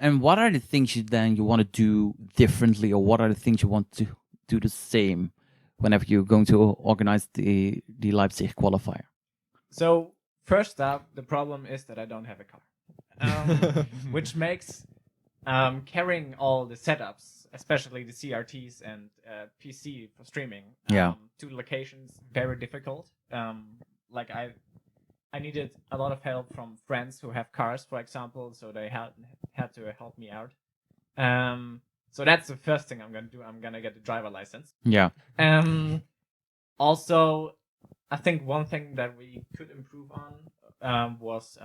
And what are the things you want to do differently, or what are the things you want to do the same whenever you're going to organize the Leipzig qualifier?
So first up, the problem is that I don't have a car, which makes carrying all the setups, especially the CRTs and PC for streaming, to locations very difficult. Like I needed a lot of help from friends who have cars, for example, so they had to help me out. So that's the first thing I'm gonna do. I'm gonna get a driver license.
Yeah.
Also, I think one thing that we could improve on was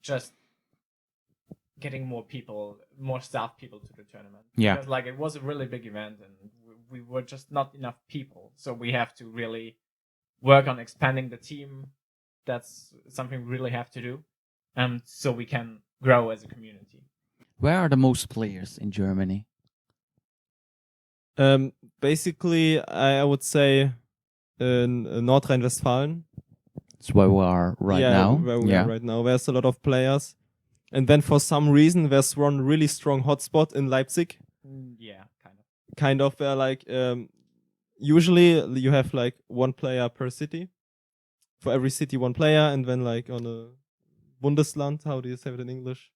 just getting more staff people to the tournament.
Yeah.
Because like it was a really big event and we were just not enough people. So we have to really work on expanding the team. That's something we really have to do. So we can grow as a community.
Where are the most players in Germany?
Basically, I would say in Nordrhein-Westfalen.
That's where we are now.
Where we are right now. There's a lot of players. And then for some reason, there's one really strong hotspot in Leipzig.
Yeah, kind of.
Kind of where like, usually you have like one player per city. For every city, one player. And then like on a Bundesland, how do you say it in English?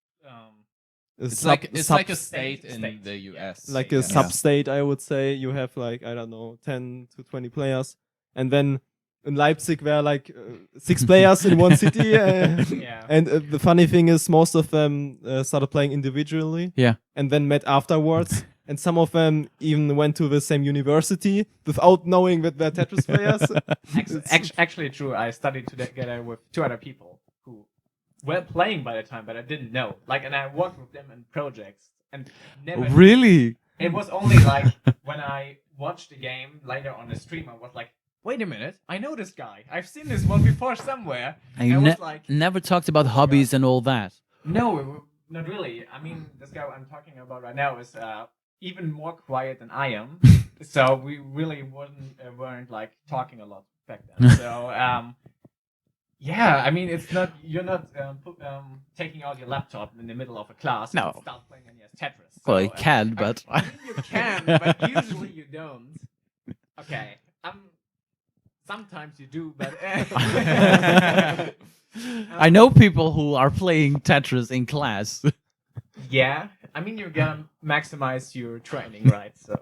It's like a state in the US.
Like a sub-state, I would say. You have like, I don't know, 10 to 20 players. And then in Leipzig, there are like 6 players in one city.
Yeah.
And the funny thing is, most of them started playing individually.
Yeah.
And then met afterwards. And some of them even went to the same university without knowing that they're Tetris players.
Actually true. I studied together with 2 other people who were playing by the time, but I didn't know. Like, and I worked with them in projects and never.
Really?
It was only like when I watched the game later on the stream, I was like, wait a minute, I know this guy. I've seen this one before somewhere.
And you
I was like,
never talked about hobbies and all that.
no, not really. I mean, this guy I'm talking about right now is even more quiet than I am. So we really weren't like talking a lot back then. So yeah, I mean, you're not taking out your laptop in the middle of a class and start playing NES Tetris. So,
Well, you can, but
I mean, you can, but usually you don't. Okay, sometimes you do, but
I know people who are playing Tetris in class.
Yeah, I mean, you're gonna maximize your training, right? So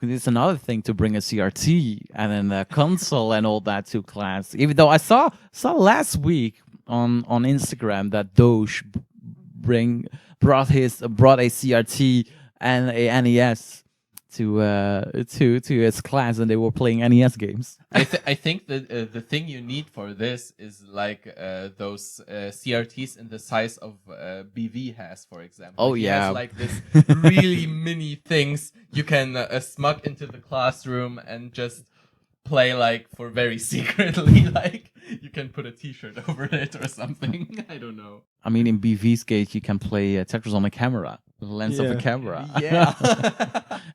It's another thing to bring a CRT and then a console and all that to class. Even though I saw last week on Instagram that Doge brought a CRT and a NES to his class, and they were playing NES games.
I think that the thing you need for this is like those CRTs in the size of BV has, for example.
Oh,
He
yeah.
has like this really mini things you can smuggle into the classroom and just play like for very secretly. Like you can put a T-shirt over it or something. I don't know.
I mean, in BV's case, you can play Tetris on a camera, the lens of a camera.
Yeah.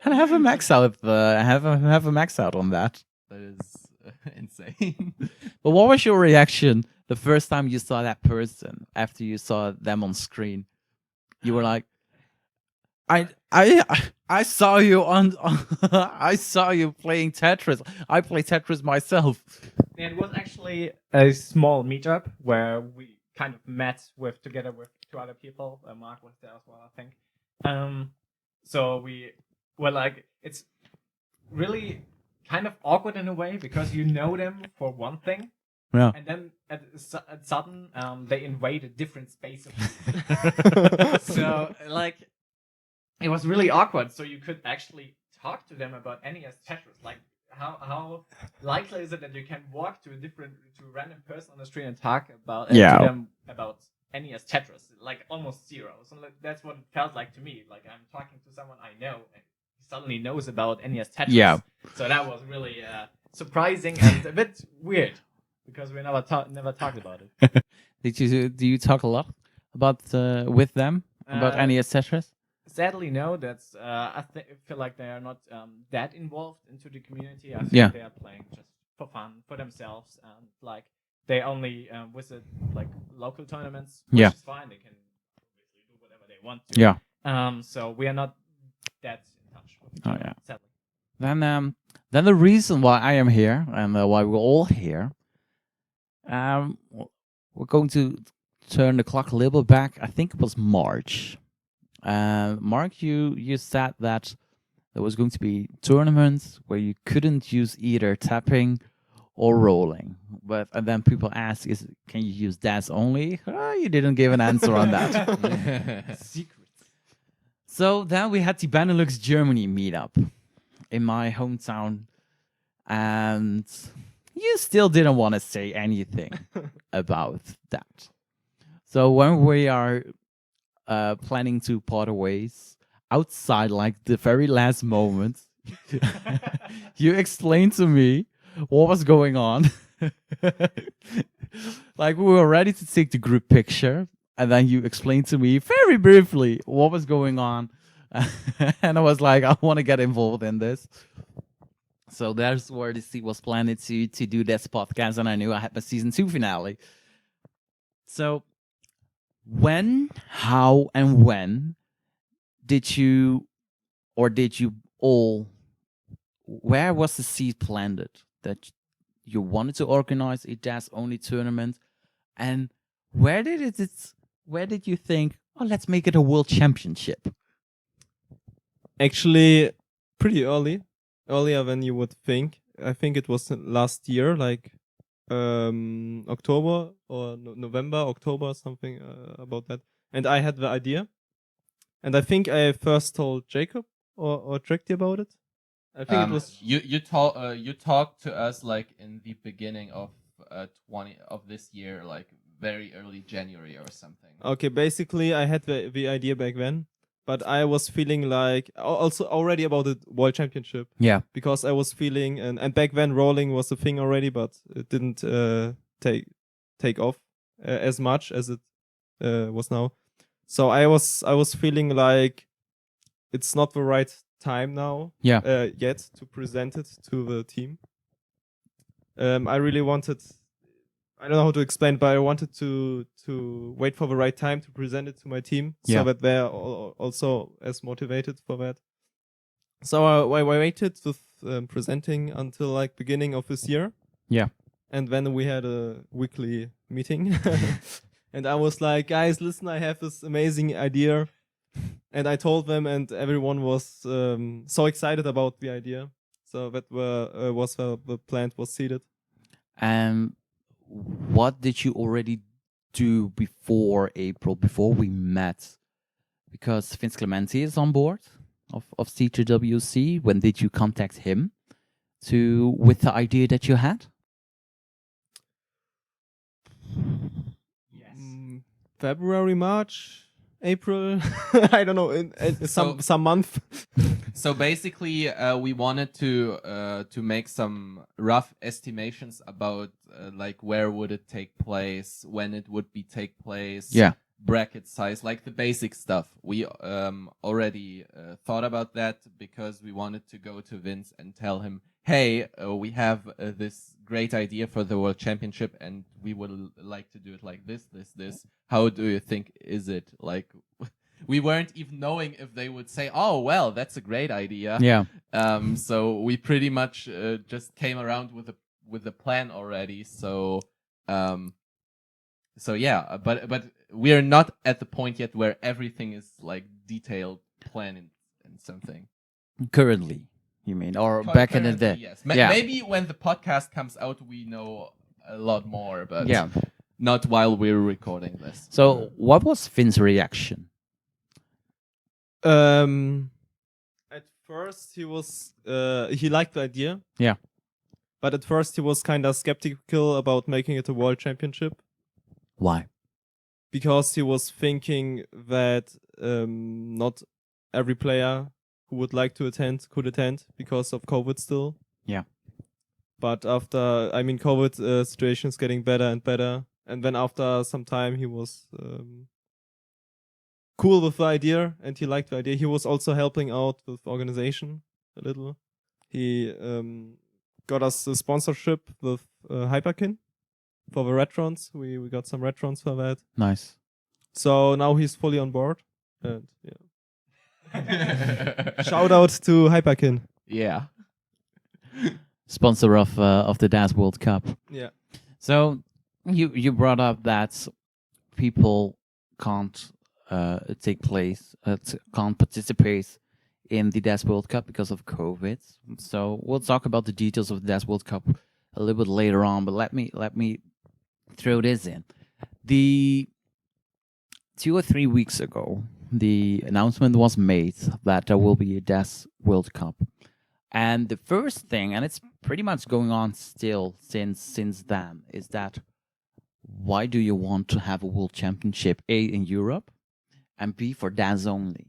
And have a max out. Have a max out on that.
That is insane.
But what was your reaction the first time you saw that person after you saw them on screen? You were like, I saw you on I saw you playing Tetris. I play Tetris myself.
it was actually a small meetup where we kind of met together with 2 other people. Marq was there as well, I think. So we were like, it's really kind of awkward in a way because you know them for one thing,
Yeah.
And then at sudden, they invade a different space. So, like, it was really awkward. So you could actually talk to them about NES Tetris. Like, how likely is it that you can walk to a random person on the street and talk about to them about NES Tetris? Like, almost zero. So like, that's what it felt like to me. Like, I'm talking to someone I know, and he suddenly knows about NES Tetris.
Yeah.
So that was really surprising and a bit weird because we never talked about it.
Do you talk a lot about with them about NES Tetris?
Sadly, no. That's I feel like they are not that involved into the community. I think
Yeah.
they are playing just for fun, for themselves, and like they only visit like local tournaments, which
Yeah.
is fine. They can obviously do whatever they want to.
Yeah.
So we are not that in touch with each
Oh,
other,
yeah.
sadly.
Then the reason why I am here and why we're all here, we're going to turn the clock a little bit back. I think it was March. Mark, you said that there was going to be tournaments where you couldn't use either tapping or rolling. And then people ask, can you use DAS only? You didn't give an answer on that.
Secret.
So then we had the Benelux Germany meetup in my hometown, and you still didn't want to say anything about that. So when we are planning to part ways outside, like the very last moment, you explained to me what was going on. Like, we were ready to take the group picture, and then you explained to me very briefly what was going on. And I was like, I want to get involved in this. So that's where the seed was planted to do this podcast, and I knew I had my season 2 finale. So when, how, and when did you all, where was the seed planted that you wanted to organize a DAS only tournament, and where did you think, oh, let's make it a world championship?
Actually, pretty earlier than you would think. I think it was last year, like October or November, October, something about that. And I had the idea, and I think I first told Jakub or Tractie about it. I think it was
you talked to us like in the beginning of 20 of this year, like very early January or something.
okay. Basically, I had the idea back then, but I was feeling like also already about the world championship.
Yeah.
Because I was feeling, and back then rolling was a thing already, but it didn't take off as much as it was now. So I was feeling like it's not the right time now yet to present it to the team. I really wanted, I don't know how to explain, but I wanted to wait for the right time to present it to my team so that they're also as motivated for that. So I waited with presenting until like beginning of this year.
Yeah.
And then we had a weekly meeting. And I was like, guys, listen, I have this amazing idea. And I told them, and everyone was so excited about the idea. So that was the plant was seeded.
And what did you already do before April, before we met? Because Vince Clementi is on board of CTWC. When did you contact him with the idea that you had?
Yes.
February, March, April. I don't know. In some month.
So basically, we wanted to make some rough estimations about like where would it take place, when it would be take place, bracket size, like the basic stuff. We already thought about that because we wanted to go to Vince and tell him, hey, we have this great idea for the World Championship, and we would like to do it like this. How do you think is it? Like, we weren't even knowing if they would say, oh, well, that's a great idea.
Yeah.
So we pretty much just came around with the plan already. So yeah, but we are not at the point yet where everything is like detailed plan and something.
Currently, you mean, or back in the day?
Yes.
Yeah.
Maybe when the podcast comes out, we know a lot more, but
Yeah.
not while we're recording this.
So, what was Finn's reaction?
At first he was he liked the idea.
Yeah.
But at first he was kind of skeptical about making it a world championship
Why?
because he was thinking that not every player who would like to attend could attend because of COVID still.
Yeah.
But after, I mean, COVID situation is getting better and better. And then after some time, he was cool with the idea and he liked the idea. He was also helping out with organization a little. He got us a sponsorship with Hyperkin for the Retrons. We got some Retrons for that.
Nice.
So now he's fully on board. And yeah. Shout out to Hyperkin.
Yeah.
Sponsor of the DAS World Cup.
Yeah.
So you brought up that people can't can't participate in the DAS World Cup because of COVID. So we'll talk about the details of the DAS World Cup a little bit later on. But let me throw this in. The 2 or 3 weeks ago, the announcement was made that there will be a DAS World Cup. And the first thing, and it's pretty much going on still since then, is that why do you want to have a world championship, A, in Europe, and B, for DAS only?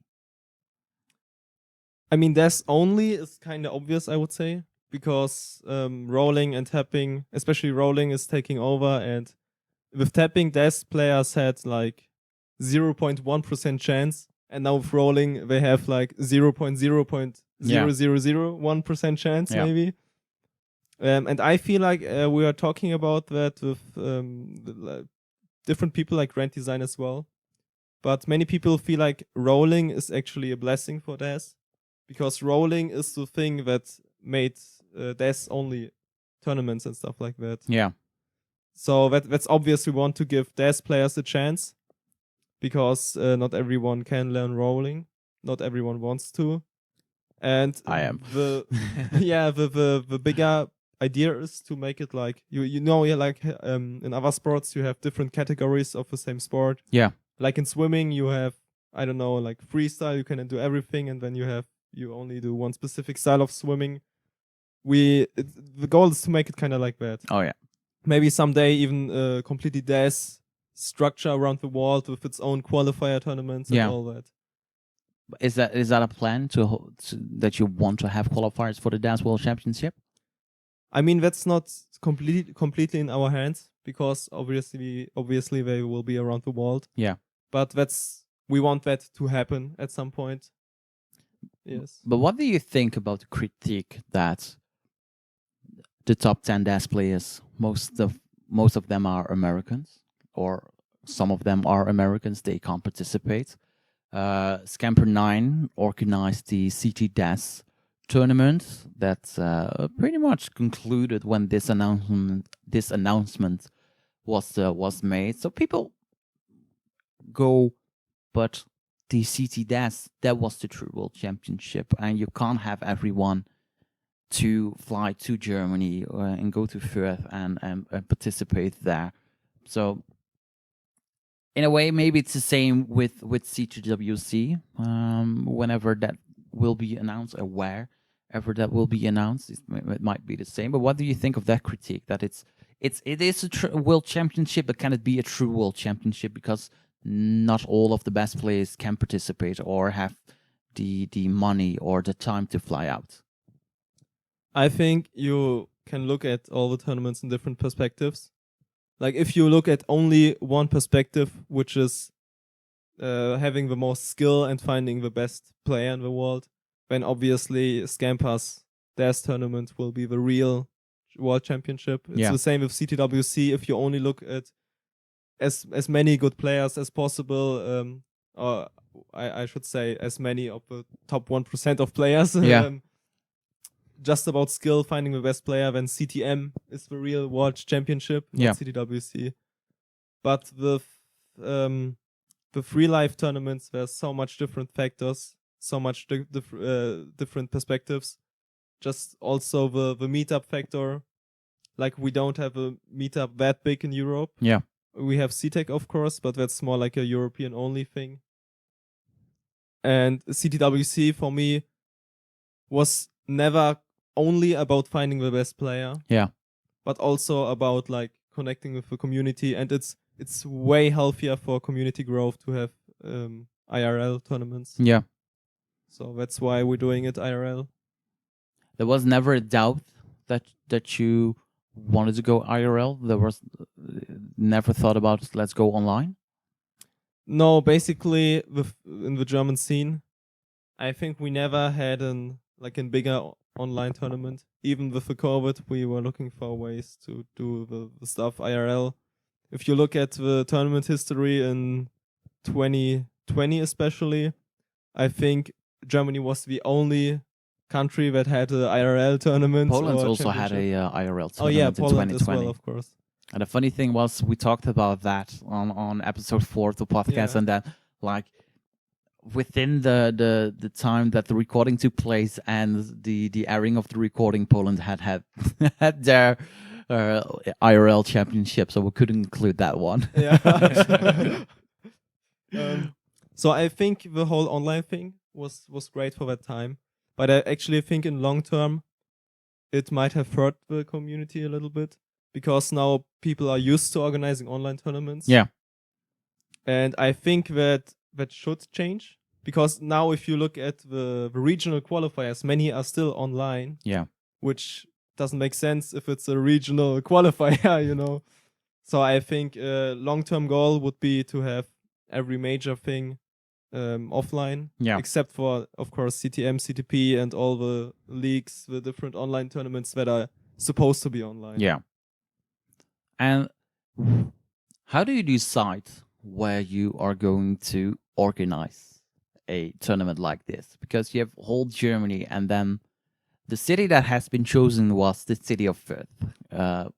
I mean, DAS only is kind of obvious, I would say, because rolling and tapping, especially rolling, is taking over. And with tapping, DAS players had like 0.1% chance. And now with rolling, they have like 0.00001% chance, maybe. And I feel like we are talking about that with different people like Grand Design as well. But many people feel like rolling is actually a blessing for DAS. Because rolling is the thing that made DAS only tournaments and stuff like that.
Yeah.
So that's obvious. We want to give DAS players a chance. Because not everyone can learn rolling. Not everyone wants to. And
I am.
The bigger idea is to make it like like in other sports you have different categories of the same sport.
Yeah.
Like in swimming you have, I don't know, like freestyle, you can do everything, and then you only do one specific style of swimming. The goal is to make it kind of like that.
Oh yeah.
Maybe someday even completely DAS structure around the world with its own qualifier tournaments and all that.
Is that a plan that you want to have qualifiers for the DAS World Championship?
I mean, that's not completely in our hands because obviously they will be around the world.
Yeah.
But we want that to happen at some point. Yes.
But what do you think about the critique that the top 10 DAS players, most of them are Americans, or some of them are Americans, they can't participate? Scamper 9 organized the CT DAS tournament that pretty much concluded when this announcement was made. So people go, but the CT DAS, that was the true world championship, and you can't have everyone to fly to Germany and go to Fürth and participate there. So in a way, maybe it's the same with CTWC. Whenever that will be announced, or wherever that will be announced, it might be the same. But what do you think of that critique? That it is a world championship, but can it be a true world championship because not all of the best players can participate or have the money or the time to fly out?
I think you can look at all the tournaments in different perspectives. Like if you look at only one perspective, which is having the most skill and finding the best player in the world, then obviously Scamper's DAS tournament will be the real world championship. It's the same with CTWC. If you only look at as many good players as possible, or I should say as many of the top 1% of players, just about skill, finding the best player, then CTM is the real world championship, not CTWC. But with the free life tournaments, there's so much different factors, so much different perspectives. Just also the meetup factor. like we don't have a meetup that big in Europe.
Yeah.
We have CTEC, of course, but that's more like a European only thing. And CTWC for me was never only about finding the best player.
Yeah.
But also about like connecting with the community, and it's way healthier for community growth to have IRL tournaments.
Yeah.
So that's why we're doing it IRL.
There was never a doubt that you wanted to go IRL. There was never thought about let's go online.
No, basically in the German scene, I think we never had a bigger online tournament. Even with the COVID, we were looking for ways to do the stuff IRL. If you look at the tournament history in 2020 especially, I think Germany was the only country that had an IRL tournament.
Poland also had a IRL tournament in
Poland
2020.
as well, of course.
And the funny thing was, we talked about that on episode 4 of the podcast, and that like within the time that the recording took place and the airing of the recording, Poland had had their IRL championship, so we couldn't include that one.
Yeah. So I think the whole online thing was great for that time, but I actually think in long term it might have hurt the community a little bit, because now people are used to organizing online tournaments.
Yeah.
And I think that should change, because now if you look at the regional qualifiers, many are still online.
Yeah.
Which doesn't make sense if it's a regional qualifier, you know. So I think a long-term goal would be to have every major thing offline.
Yeah.
Except for, of course, CTM, CTP, and all the leagues, the different online tournaments that are supposed to be online.
Yeah. And how do you decide where you are going to organize a tournament like this? Because you have whole Germany, and then the city that has been chosen was the city of Fürth.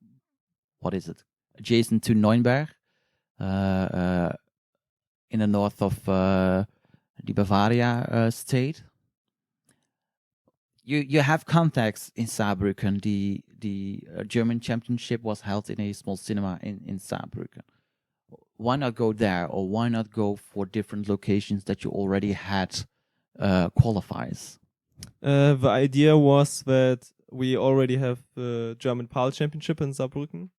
What is it? Adjacent to Nürnberg, in the north of the Bavaria state. You have contacts in Saarbrücken. The German championship was held in a small cinema in Saarbrücken. Why not go there, or why not go for different locations that you already had qualifiers?
The idea was that we already have the German PAL championship in Saarbrücken,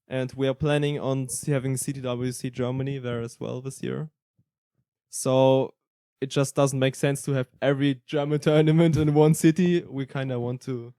and we are planning on having CTWC Germany there as well this year. So it just doesn't make sense to have every German tournament in one city. We kind of want to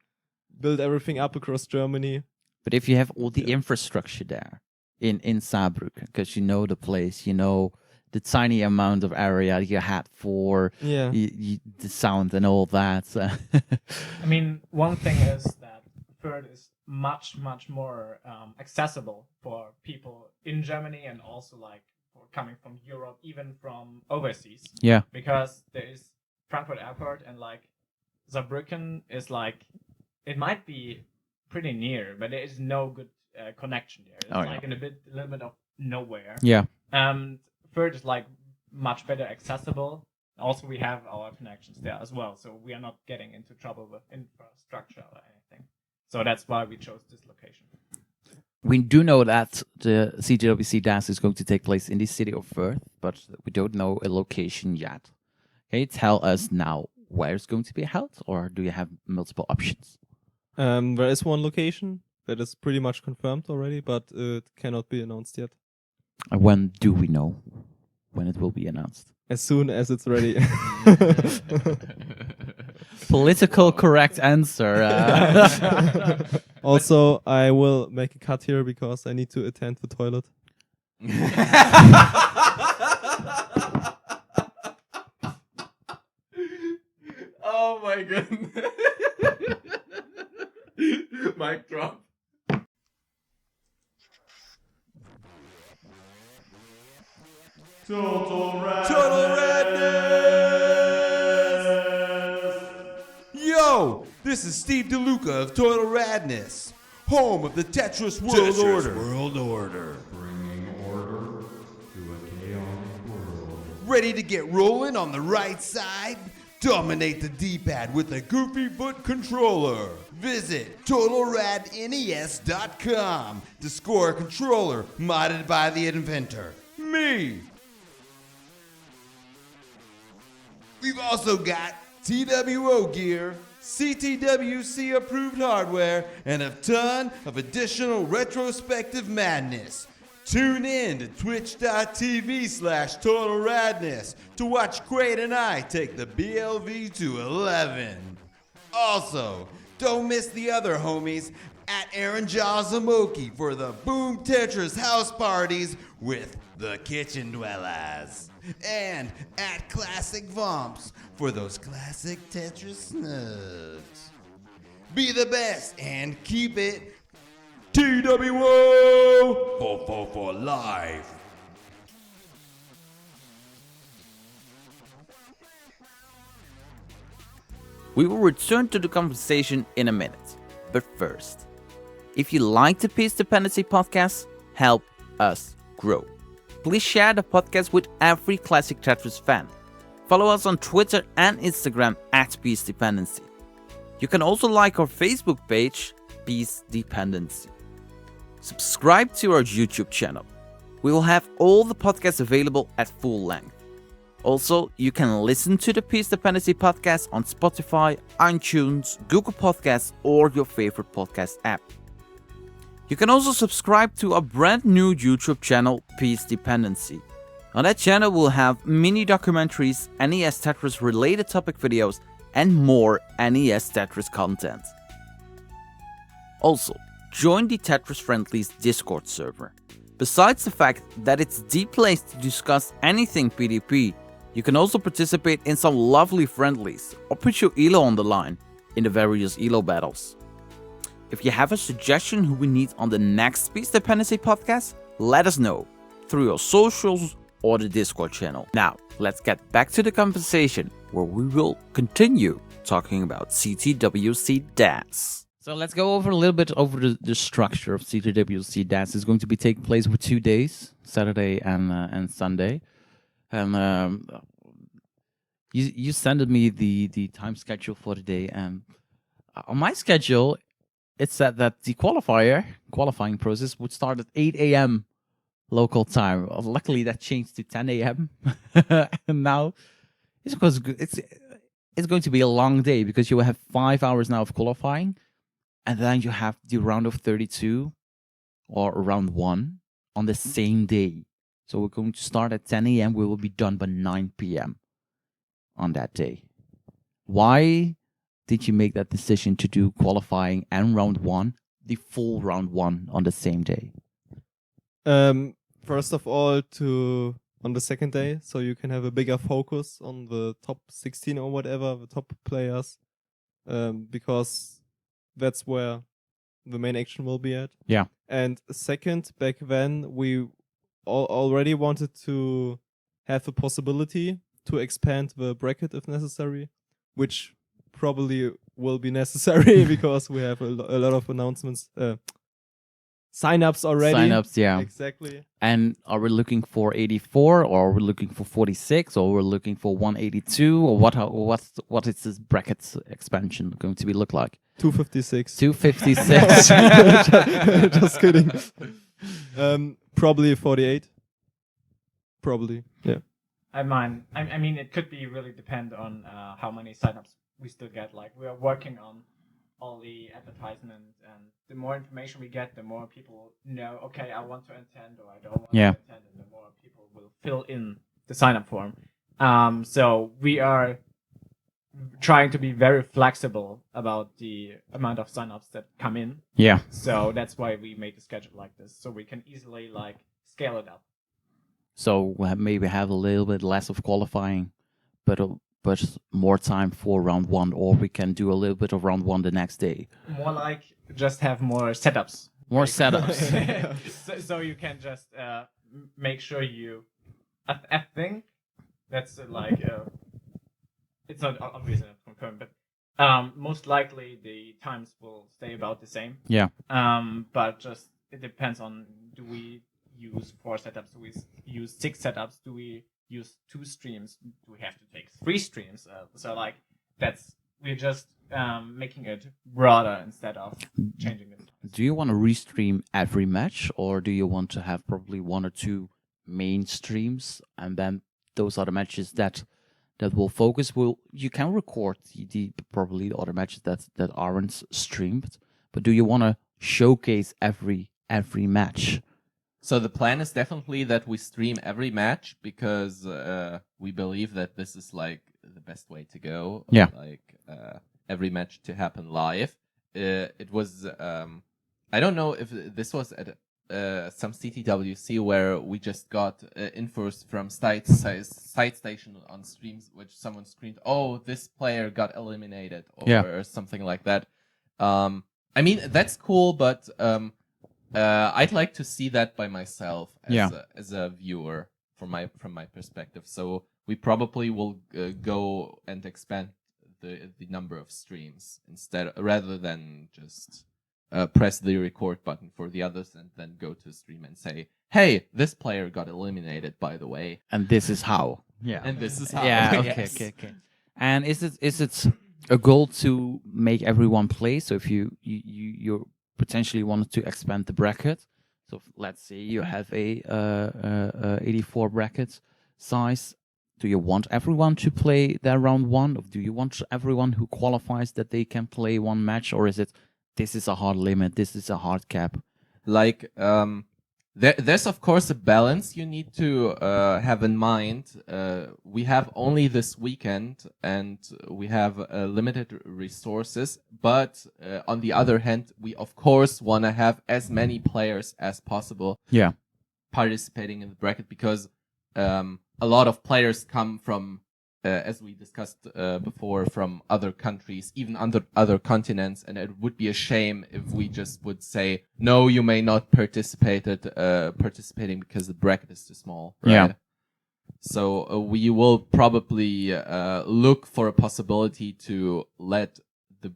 build everything up across Germany.
But if you have all the infrastructure there in Saarbrücken, because you know the place, you know the tiny amount of area you had for the sound and all that.
I mean, one thing is that Fürth is much more accessible for people in Germany, and also like for coming from Europe, even from overseas.
Yeah.
Because there is Frankfurt Airport, and like Saarbrücken is like, it might be pretty near, but there is no good connection there. It's like in a little bit of nowhere.
Yeah.
And Fürth is like much better accessible. Also, we have our connections there as well, so we are not getting into trouble with infrastructure or anything. So that's why we chose this location.
We do know that the CTWC dance is going to take place in the city of Fürth, but we don't know a location yet. Can you tell us now where it's going to be held, or do you have multiple options?
There is one location that is pretty much confirmed already, but it cannot be announced yet.
When do we know when it will be announced?
As soon as it's ready.
Political correct answer.
Also, I will make a cut here because I need to attend the toilet.
Oh my goodness. Mic drop.
Total Radness! Yo, this is Steve DeLuca of Total Radness, home of the Tetris World Order.
Bringing order to a chaotic world.
Ready to get rolling on the right side? Dominate the D-pad with a goofy foot controller. Visit TotalRadNES.com to score a controller modded by the inventor, me. We've also got TWO gear, CTWC approved hardware, and a ton of additional retrospective madness. Tune in to twitch.tv/TotalRadness to watch Quaid and I take the BLV to 11. Also, don't miss the other homies at Aaron Jazamoki for the Boom Tetris house parties with the Kitchen Dwellers. And at Classic Vomps for those classic Tetris snugs. Be the best and keep it TWO for life.
We will return to the conversation in a minute. But first, if you like the Peace Dependency podcast, help us grow. Please share the podcast with every classic Tetris fan. Follow us on Twitter and Instagram at Peace Dependency. You can also like our Facebook page, Peace Dependency. Subscribe to our YouTube channel. We will have all the podcasts available at full length. Also, you can listen to the Peace Dependency podcast on Spotify, iTunes, Google Podcasts, or your favorite podcast app. You can also subscribe to our brand new YouTube channel, Peace Dependency. On that channel, we'll have mini documentaries, NES Tetris related topic videos, and more NES Tetris content. Also, join the Tetris Friendlies Discord server. Besides the fact that it's the place to discuss anything PDP, you can also participate in some lovely friendlies or put your ELO on the line in the various ELO battles. If you have a suggestion who we need on the next Peace Dependency podcast, let us know through your socials or the Discord channel. Now, let's get back to the conversation where we will continue talking about CTWC DAS. So let's go over a little bit over the structure of CTWC DAS. It's going to be taking place over 2 days, Saturday and Sunday. And you sent me the time schedule for the day, and on my schedule, it said that the qualifying process would start at 8 a.m. local time. Luckily, that changed to 10 a.m. and now it's going to be a long day because you will have 5 hours now of qualifying. And then you have the round of 32 or round 1 on the same day. So we're going to start at 10 a.m. We will be done by 9 p.m. on that day. Why did you make that decision to do qualifying and round 1, the full round 1 on the same day?
First of all, on the second day, so you can have a bigger focus on the top 16 or whatever, the top players, because that's where the main action will be at.
Yeah.
And second, back then we already wanted to have the possibility to expand the bracket if necessary, which probably will be necessary because we have a lot of announcements, sign-ups already.
Sign-ups, yeah.
Exactly.
And are we looking for 84 or are we looking for 46 or we're looking for 182 or what is this bracket expansion going to be look like?
256.
256.
Just kidding. Probably 48. Probably. Yeah.
I mean, it could be really depend on how many signups we still get. Like, we are working on all the advertisement, and the more information we get, the more people know, okay, I want to attend or I don't want to attend, and the more people will fill in the sign-up form. So we are trying to be very flexible about the amount of signups that come in.
Yeah.
So that's why we made the schedule like this, so we can easily scale it up.
So we'll maybe have a little bit less of qualifying, but more time for round 1, or we can do a little bit of round 1 the next day.
More like just have more setups.
More setups.
so you can just make sure you. I think that's it's not obviously not confirmed, but most likely the times will stay about the same.
Yeah.
But just it depends on, do we use 4 setups? Do we use 6 setups? Do we use 2 streams? Do we have to take 3 streams? So that's we're just making it broader instead of changing it.
Do you want to restream every match, or do you want to have probably one or two main streams, and then those other matches that will focus? Will you can record the probably the other matches that aren't streamed, but do you want to showcase every match?
So the plan is definitely that we stream every match because we believe that this is like the best way to go.
Yeah.
Like every match to happen live. It was I don't know if this was at some CTWC where we just got infos from site station on streams, which someone screamed, "Oh, this player got eliminated," or something like that. I mean, that's cool, but I'd like to see that by myself as a viewer from my perspective. So we probably will go and expand the number of streams rather than just press the record button for the others and then go to stream and say, "Hey, this player got eliminated, by the way,
And this is how. Yeah.
and this is how."
Yeah. Okay.
Yes.
Okay. And is it a goal to make everyone play? So if you potentially wanted to expand the bracket, so let's say you have a 84 bracket size. Do you want everyone to play their round one, or do you want everyone who qualifies that they can play one match, or is it this is a hard limit, this is a hard cap?
Like there's of course a balance you need to have in mind. We have only this weekend and we have limited resources, but on the other hand, we of course want to have as many players as possible participating in the bracket, because a lot of players come from as we discussed before, from other countries, even other continents, and it would be a shame if we just would say, no, you may not participating because the bracket is too small. Right?
Yeah.
So we will probably look for a possibility to let the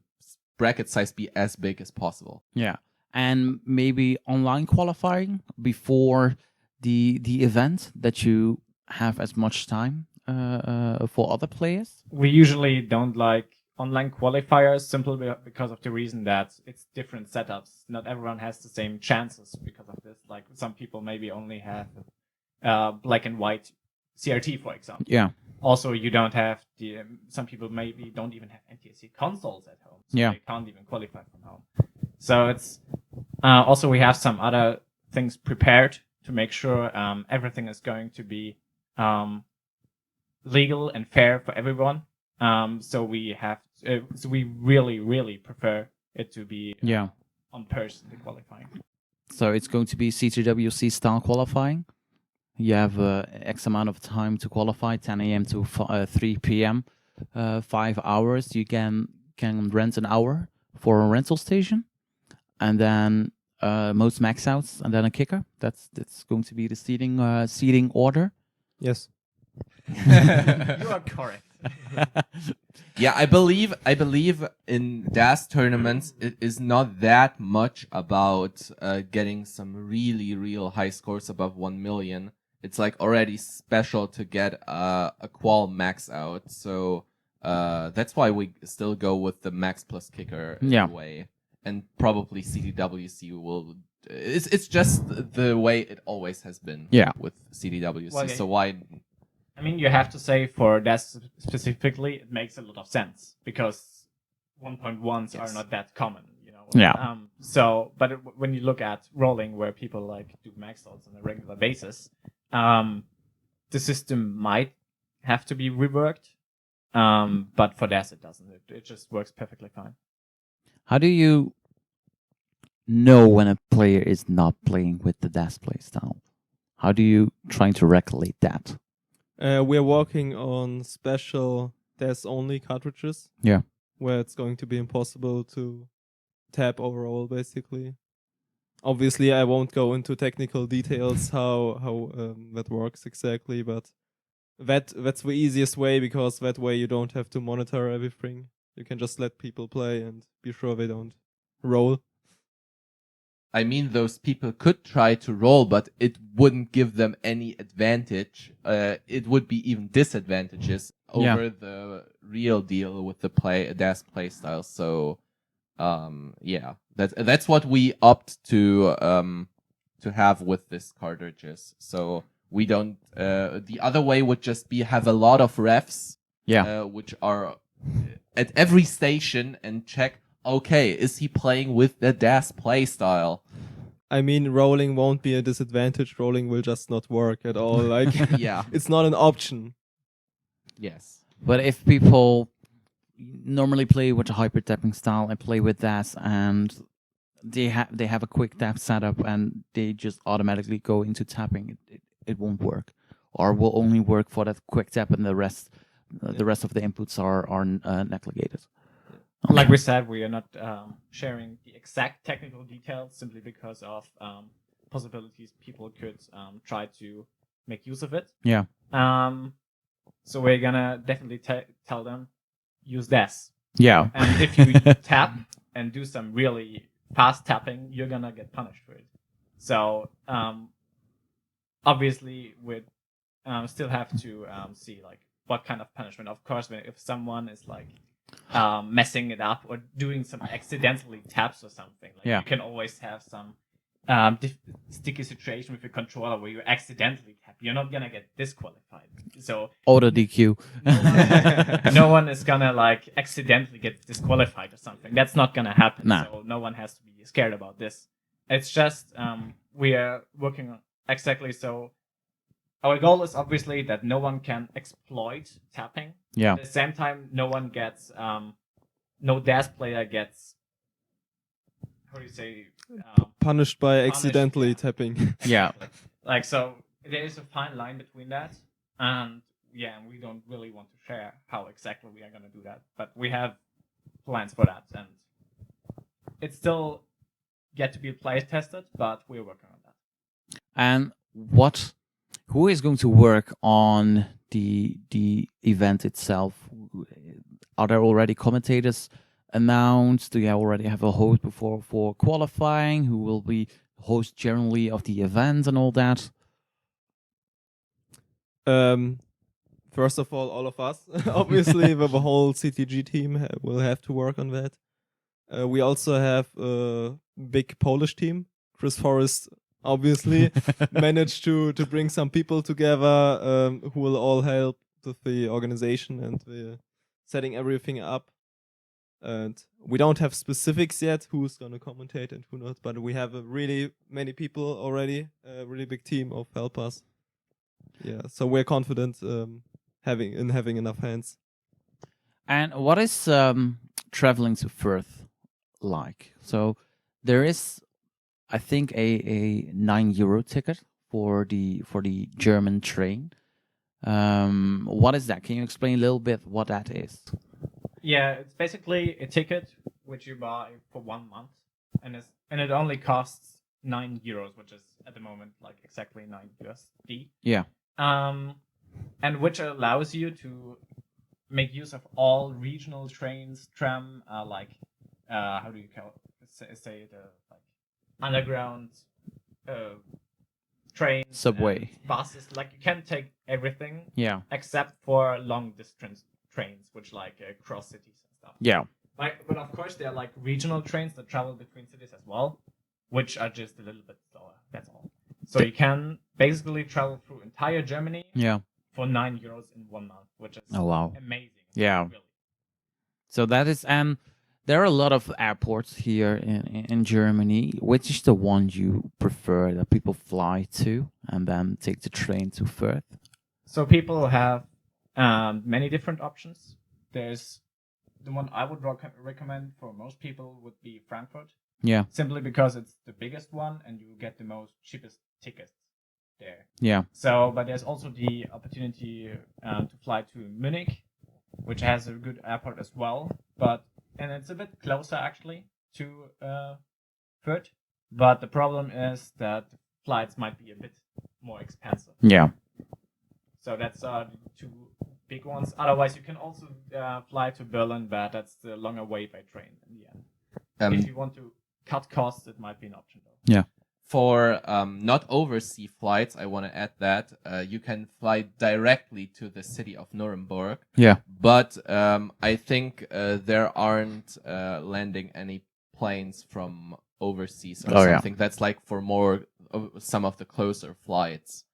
bracket size be as big as possible.
Yeah. And maybe online qualifying before the event, that you have as much time for other players?
We usually don't like online qualifiers simply because of the reason that it's different setups. Not everyone has the same chances because of this. Like some people maybe only have black and white CRT, for example.
Yeah.
Also, you don't have some people maybe don't even have NTSC consoles at home. So
Yeah.
they can't even qualify from home. So it's also we have some other things prepared to make sure everything is going to be legal and fair for everyone. So we really prefer it to be on person, the qualifying.
So it's going to be CTWC style qualifying. You have X amount of time to qualify, 10 a.m. to 3 p.m. 5 hours. You can rent an hour for a rental station, and then most max outs, and then a kicker. That's going to be the seating order.
Yes.
You are correct.
Yeah, I believe in DAS tournaments, it is not that much about getting some real high scores above 1 million. It's like already special to get a qual max out. So that's why we still go with the max plus kicker in a way. And probably CTWC will. It's just the way it always has been with CTWC.
Well,
so why?
I mean, you have to say for that specifically, it makes a lot of sense because 1.1s are not that common, you know.
Yeah.
So, but when you look at rolling, where people like do max outs on a regular basis, the system might have to be reworked. But for DAS, it doesn't. It just works perfectly fine.
How do you know when a player is not playing with the DAS playstyle? How do you try to regulate that?
We're working on special DAS-only cartridges.
Yeah.
Where it's going to be impossible to tap overall, basically. Obviously, I won't go into technical details how that works exactly, but that's the easiest way, because that way you don't have to monitor everything. You can just let people play and be sure they don't roll.
I mean, those people could try to roll, but it wouldn't give them any advantage. It would be even disadvantages.
Yeah.
over the real deal with the DAS play style. So, yeah, that's what we opt to have with this cartridges. So we don't. The other way would just be have a lot of refs, which are at every station and check. Okay, is he playing with the DAS play style?
I mean, rolling won't be a disadvantage. Rolling will just not work at all. Like,
Yeah.
it's not an option.
Yes.
But if people normally play with the hyper tapping style and play with that, and they have a quick tap setup and they just automatically go into tapping, it won't work, or will only work for that quick tap, and the rest of the inputs are neglected.
Like we said, we are not sharing the exact technical details simply because of possibilities people could try to make use of it.
Yeah.
So we're gonna definitely tell them use this.
Yeah.
And if you tap and do some really fast tapping, you're gonna get punished for it. So obviously we still have to see like what kind of punishment. Of course, if someone is like messing it up or doing some accidentally taps or something, like you can always have some sticky situation with your controller where you accidentally tap. You're not gonna get disqualified. So
Auto DQ.
no one is gonna like accidentally get disqualified or something. That's not gonna happen.
Nah.
So no one has to be scared about this. It's just we are working on exactly so. Our goal is obviously that no one can exploit tapping.
Yeah.
At the same time, no one gets, no DAS player gets, how do you say,
Punished by accidentally tapping.
Yeah.
Like, so there is a fine line between that. And yeah, we don't really want to share how exactly we are going to do that. But we have plans for that. And it's still yet to be play tested, but we're working on that.
And who is going to work on the event itself? Are there already commentators announced? Do you already have a host for qualifying? Who will be host generally of the event and all that?
First of all of us, obviously, the whole CTG team will have to work on that. We also have a big Polish team. Chris Forrest obviously managed to bring some people together who will all help with the organization and the setting everything up. And we don't have specifics yet, who's going to commentate and who not, but we have a really many people already, a really big team of helpers. Yeah, so we're confident having enough hands.
And what is traveling to Firth like? So there is, I think, a €9 ticket for the German train. What is that? Can you explain a little bit what that is?
Yeah, it's basically a ticket which you buy for 1 month, and it only costs €9, which is at the moment like exactly 9 USD.
Yeah.
And which allows you to make use of all regional trains, tram, like how do you call it? Say it like underground trains,
Subway,
buses. Like you can take everything,
yeah,
except for long distance trains, which like cross cities and stuff.
Yeah.
But of course there are like regional trains that travel between cities as well, which are just a little bit slower. That's all. So you can basically travel through entire Germany.
Yeah.
For €9 in 1 month, which is amazing.
Yeah.
Really.
So that is, there are a lot of airports here in Germany. Which is the one you prefer that people fly to and then take the train to Firth?
So people have many different options. There's the one I would recommend for most people would be Frankfurt.
Yeah.
Simply because it's the biggest one and you get the most cheapest tickets there.
Yeah.
So, but there's also the opportunity to fly to Munich, which has a good airport as well. And it's a bit closer actually to Fürth. But the problem is that flights might be a bit more expensive.
Yeah.
So that's the two big ones. Otherwise, you can also fly to Berlin, but that's the longer way by train in the end. If you want to cut costs, it might be an option though.
Yeah.
For not overseas flights, I want to add that you can fly directly to the city of Nuremberg.
Yeah.
But I think there aren't landing any planes from overseas or
Oh, yeah.
something. That's like for more some of the closer flights.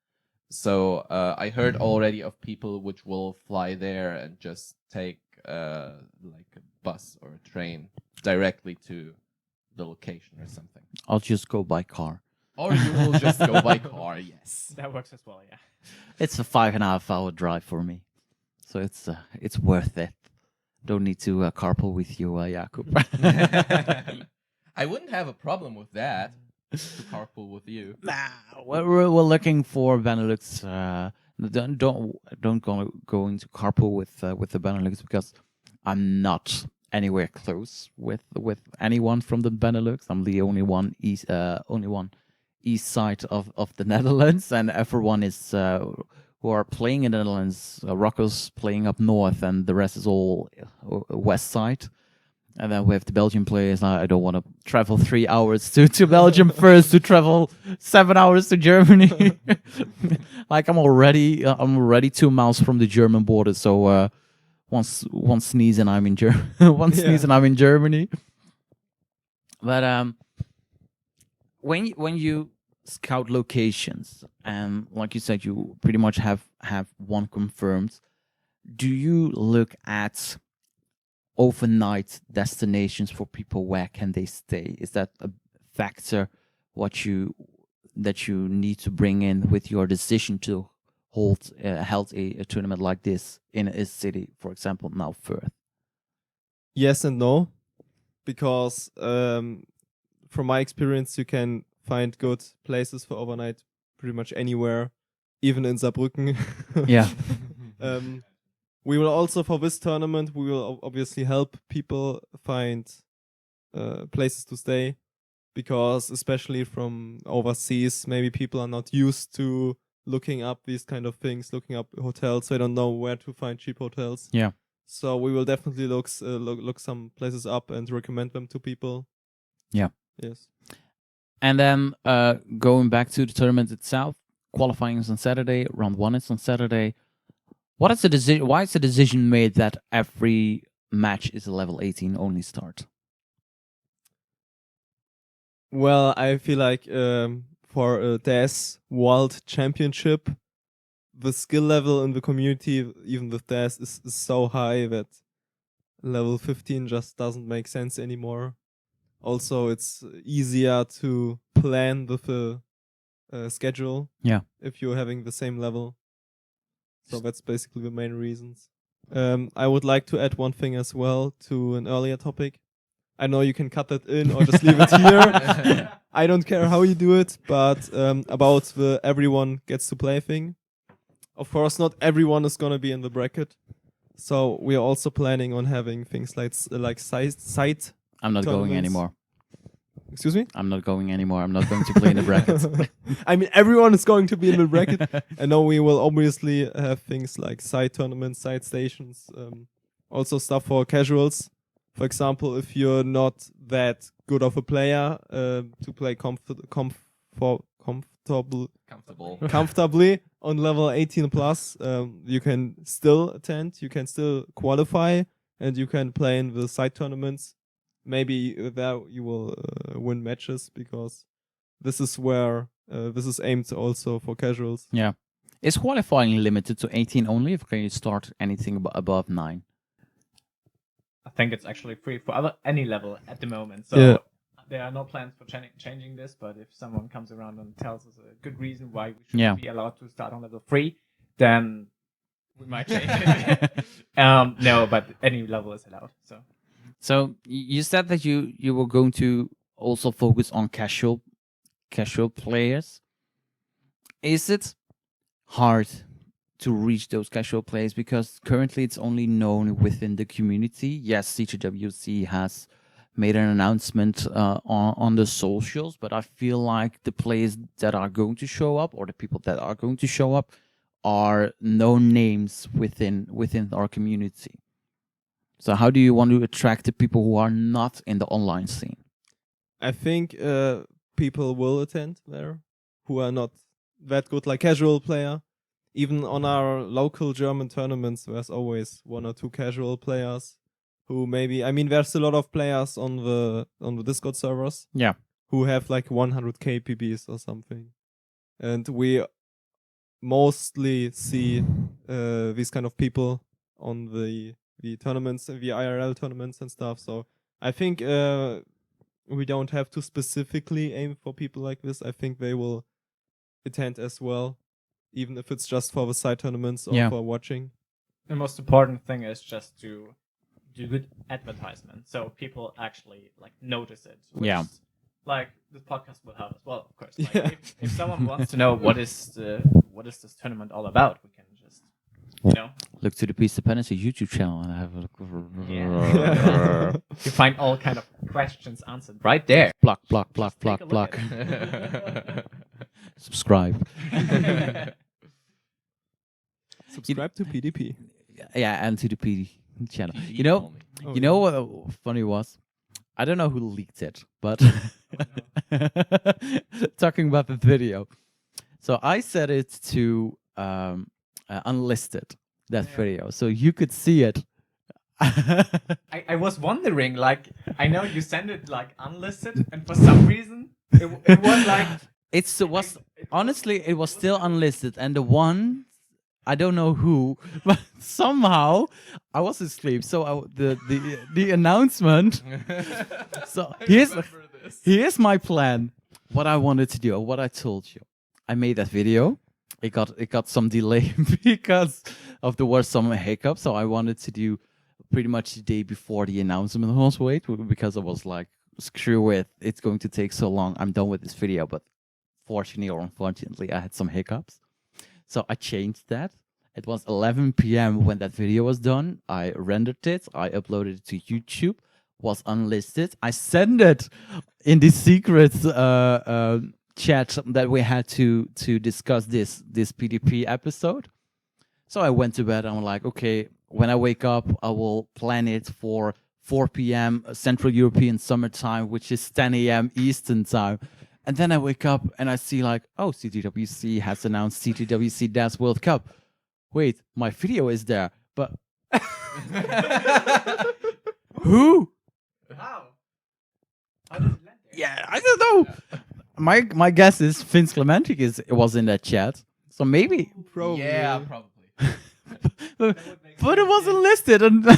So I heard already of people which will fly there and just take like a bus or a train directly to the location or something.
I'll just go by car.
Or you will just go by car, yes.
That works as well, yeah.
It's a 5.5 hour drive for me, so it's worth it. Don't need to carpool with you, Jakub.
I wouldn't have a problem with that, to carpool with you.
Nah, we're looking for Benelux. Don't go into carpool with the Benelux because I'm not anywhere close with anyone from the Benelux. I'm the only one east side of the Netherlands, and everyone is who are playing in the Netherlands. Rocco's playing up north, and the rest is all west side. And then we have the Belgian players. I don't want to travel 3 hours to Belgium first to travel 7 hours to Germany. Like I'm already 2 miles from the German border. So one sneeze and I'm in sneeze and I'm in Germany. But when you scout locations and like you said, you pretty much have one confirmed. Do you look at overnight destinations for people? Where can they stay? Is that a factor that you need to bring in with your decision to held a tournament like this in a city, for example, now Firth?
Yes and no, because from my experience, you can find good places for overnight pretty much anywhere, even in Saarbrücken.
Yeah.
We will also, for this tournament, we will obviously help people find places to stay, because especially from overseas, maybe people are not used to looking up these kind of things, looking up hotels. They don't know where to find cheap hotels.
Yeah.
So we will definitely look some places up and recommend them to people.
Yeah.
Yes.
And then going back to the tournament itself, qualifying is on Saturday, round 1 is on Saturday. What is the decision? Why is the decision made that every match is a level 18 only start?
Well, I feel like for a DES World Championship, the skill level in the community, even with DES, is so high that level 15 just doesn't make sense anymore. Also, it's easier to plan with a schedule.
Yeah.
If you're having the same level. So that's basically the main reasons. I would like to add one thing as well to an earlier topic. I know you can cut that in or just leave it here. I don't care how you do it, but about the everyone gets to play thing. Of course, not everyone is gonna be in the bracket. So we are also planning on having things like site.
I'm not going
tournaments.
anymore.
Excuse me?
I'm not going anymore. I'm not going to play in the brackets.
I mean, everyone is going to be in the bracket. And now we will obviously have things like side tournaments, side stations, also stuff for casuals. For example, if you're not that good of a player, to play comfortably on level 18 plus, you can still attend, you can still qualify, and you can play in the side tournaments. Maybe there you will win matches, because this is where this is aimed also for casuals.
Yeah. Is qualifying limited to 18 only, or can you start anything above 9?
I think it's actually free for any level at the moment. So
Yeah.
there are no plans for changing this, but if someone comes around and tells us a good reason why we should
Yeah.
be allowed to start on level 3, then we might change it. No, but any level is allowed.
So you said that you were going to also focus on casual players. Is it hard to reach those casual players, because currently it's only known within the community? Yes, CTWC has made an announcement on the socials, but I feel like the players that are going to show up, or the people that are going to show up, are known names within our community. So how do you want to attract the people who are not in the online scene?
I think people will attend there who are not that good, like casual player. Even on our local German tournaments, there's always 1 or 2 casual players who maybe. I mean, there's a lot of players on the Discord servers.
Yeah.
Who have like 100k PBs or something, and we mostly see these kind of people on the tournaments, the IRL tournaments and stuff. So I think we don't have to specifically aim for people like this. I think they will attend as well, even if it's just for the side tournaments or for watching.
The most important thing is just to do good advertisement, so people actually like notice it.
Yeah.
Like this podcast will help as well, of course. Like
Yeah.
if someone wants to know what is this tournament all about, we can just
Look to the Peace Dependency YouTube channel and have a look.
you find all kind of questions answered right there.
Block.
Take a look
Subscribe.
Subscribe to PDP.
Yeah, and to the PD channel.
PD
You know,
only.
Oh,
you know what funny was? I don't know who leaked it, but talking about the video. So I set it to unlisted, that video, so you could see it.
I was wondering, like, I know you send it like unlisted, and for some reason it was like
Honestly, it was still unlisted, and the one, I don't know who, but somehow I was asleep. So the announcement. So here's my plan. What I wanted to do, or what I told you. I made that video. It got some delay because there were some hiccups. So I wanted to do pretty much the day before the announcement was because I was like, screw it, it's going to take so long. I'm done with this video. But fortunately or unfortunately, I had some hiccups. So I changed that. It was 11 p.m. when that video was done. I rendered it. I uploaded it to YouTube. Was unlisted. I sent it in the secret chat that we had to discuss this PDP episode. So I went to bed. I'm like, okay, when I wake up, I will plan it for 4 p.m. Central European Summer Time, which is 10 a.m. Eastern Time. And then I wake up and I see like, oh, CTWC has announced CTWC Dance World Cup. Wait, my video is there, but who?
how? How did it land there?
Yeah, I don't know. My guess is Vince Clementic was in that chat, so maybe.
Probably.
Yeah, probably.
But it wasn't listed, and
I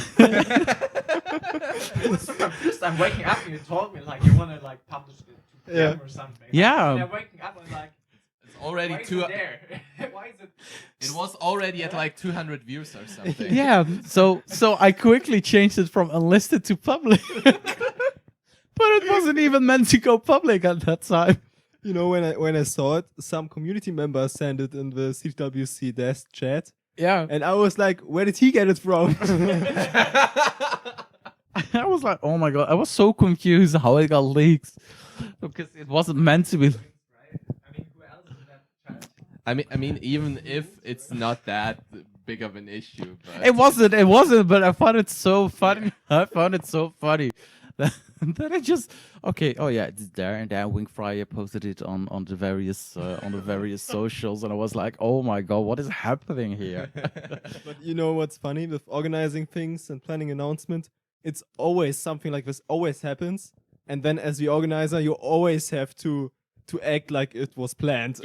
was so confused. I'm waking up and you told me like you want to like publish it to PM or something.
Yeah.
And I'm waking up and like,
It's already
why is
two.
it there? Why is it?
It was already at like 200 views or something.
yeah, so I quickly changed it from unlisted to public, but it wasn't even meant to go public at that time.
You know, when I saw it, some community members sent it in the CTWC desk chat,
Yeah,
and I was like, where did he get it from?
I was like, oh my god, I was so confused how it got leaked because it wasn't meant to be.
I mean, who else is in that chat?
I mean, even if it's not that big of an issue, but
It wasn't, but I found it so funny. Then I just oh yeah, it's there, and then Wing Fryer posted it on the various socials, and I was like, oh my god, what is happening here?
But you know what's funny with organizing things and planning announcement? It's always something like this always happens, and then as the organizer, you always have to act like it was planned.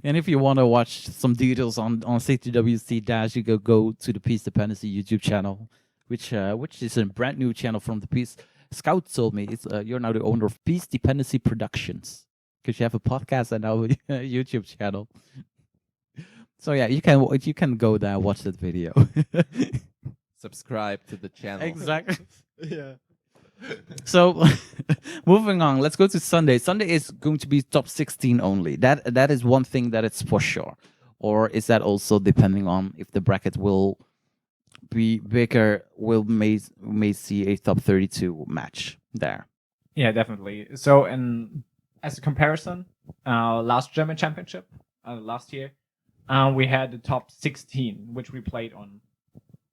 And if you want to watch some details on CTWC Dash, you go to the Peace Dependency YouTube channel, which is a brand new channel from the Peace. Scout told me you're now the owner of Peace Dependency Productions because you have a podcast and now a YouTube channel. So yeah, you can go there and watch that video.
subscribe to the channel.
Exactly.
Yeah.
So, moving on, let's go to Sunday. Sunday is going to be top 16 only. That is one thing that it's for sure. Or is that also depending on if the bracket will be bigger? May see a top 32 match there.
Yeah, definitely. So, as a comparison, last German Championship last year, we had the top 16, which we played on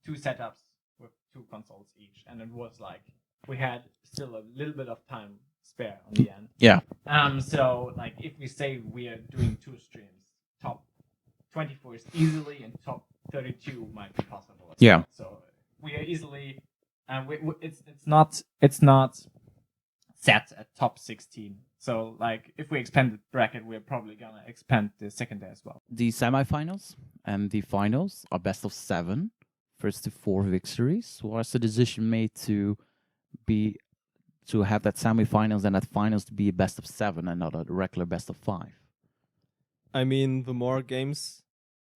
2 setups with 2 consoles each, and it was like we had still a little bit of time spare on the end.
Yeah.
So like if we say we are doing 2 streams, top 24 is easily, and top 32 might be possible. as
Yeah.
well. So we are easily, it's not set at top 16. So like if we expand the bracket, we're probably gonna expand the second day as well.
The semifinals and the finals are best of 7, first to 4 victories. Was the decision made to have that semifinals and that finals to be a best of 7 and not a regular best of 5?
I mean, the more games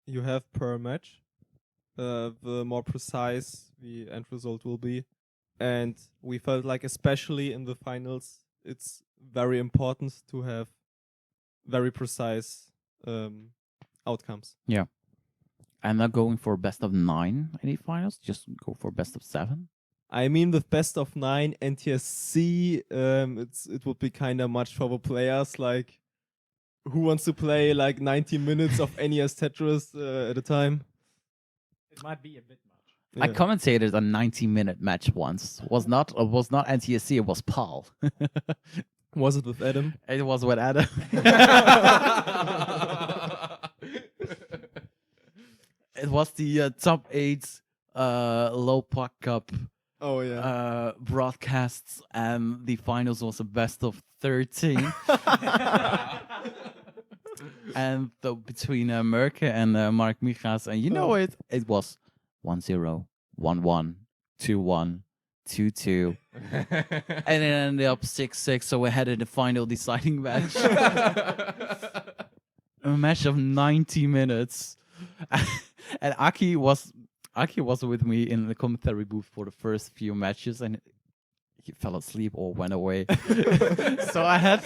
you have per match, the more precise the end result will be. And we felt like, especially in the finals, it's very important to have very precise outcomes.
Yeah. And not going for best of 9 in the finals, just go for best of 7.
I mean, with best of 9 NTSC, it would be kind of much for the players. Like, who wants to play like 90 minutes of NES Tetris at a time?
It might be a bit much.
I commentated a 90-minute match once. Was not NTSC, it was PAL.
Was it with Adam?
It was with Adam. It was the top 8 low puck cup
Oh yeah.
broadcasts, and the finals was a best of 13. And between Marq and Marq Michas, and it was 1-0, 1-1, 2-1, 2-2, and it ended up 6-6. So we had the final deciding match, a match of 90 minutes, and Aki was with me in the commentary booth for the first few matches, and he fell asleep or went away. so I had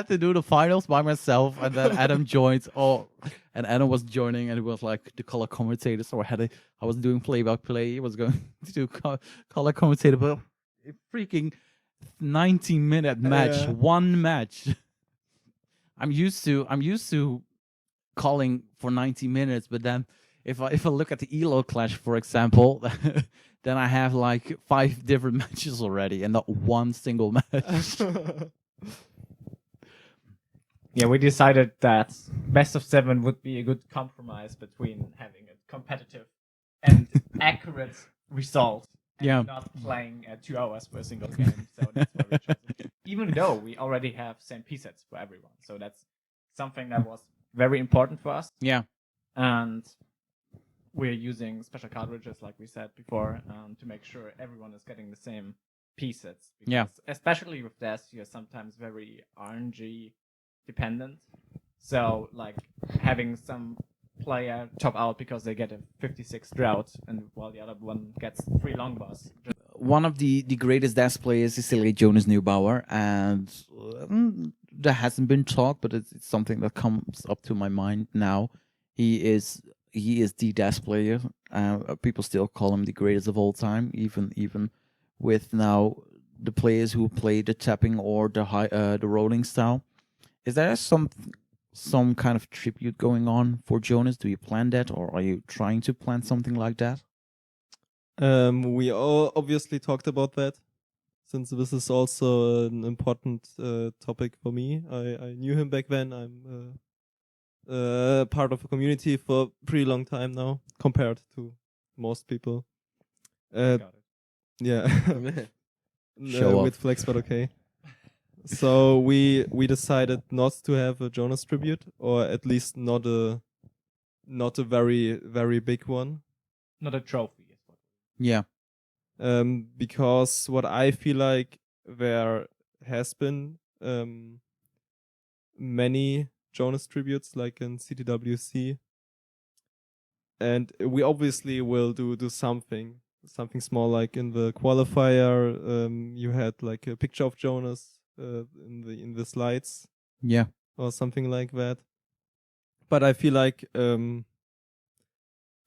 to do the finals by myself, and then Adam joined. And Adam was joining, and it was like the color commentator. So I was doing play-by-play. He was going to do color commentator, but a freaking 90-minute match, one match. I'm used to calling for 90 minutes, but then if I look at the ELO clash, for example, then I have like 5 different matches already and not one single match.
Yeah, we decided that best of 7 would be a good compromise between having a competitive and accurate result and not playing 2 hours for a single game. So that's why we chose it. Even though we already have same P sets for everyone. So that's something that was very important for us.
Yeah.
And we're using special cartridges, like we said before, to make sure everyone is getting the same P sets.
Yeah.
Especially with this, you're sometimes very RNG dependent. So, like, having some player top out because they get a 56 drought, and while the other one gets 3 long boss.
One of the greatest DAS players is still Jonas Neubauer, and there hasn't been talk, but it's something that comes up to my mind now. He is the DAS player. People still call him the greatest of all time, even with now the players who play the tapping or the rolling style. Is there some kind of tribute going on for Jonas? Do you plan that, or are you trying to plan something like that?
We all obviously talked about that, since this is also an important topic for me. I knew him back then. I'm part of a community for a pretty long time now, compared to most people.
Got it.
Yeah.
Show off.
With Flex, but okay. So we decided not to have a Jonas tribute, or at least not a very, very big one.
Not a trophy.
Yeah.
Because what I feel like there has been many Jonas tributes, like in CTWC, and we obviously will do something small, like in the qualifier. You had like a picture of Jonas in the slides,
Yeah.
or something like that. But I feel like in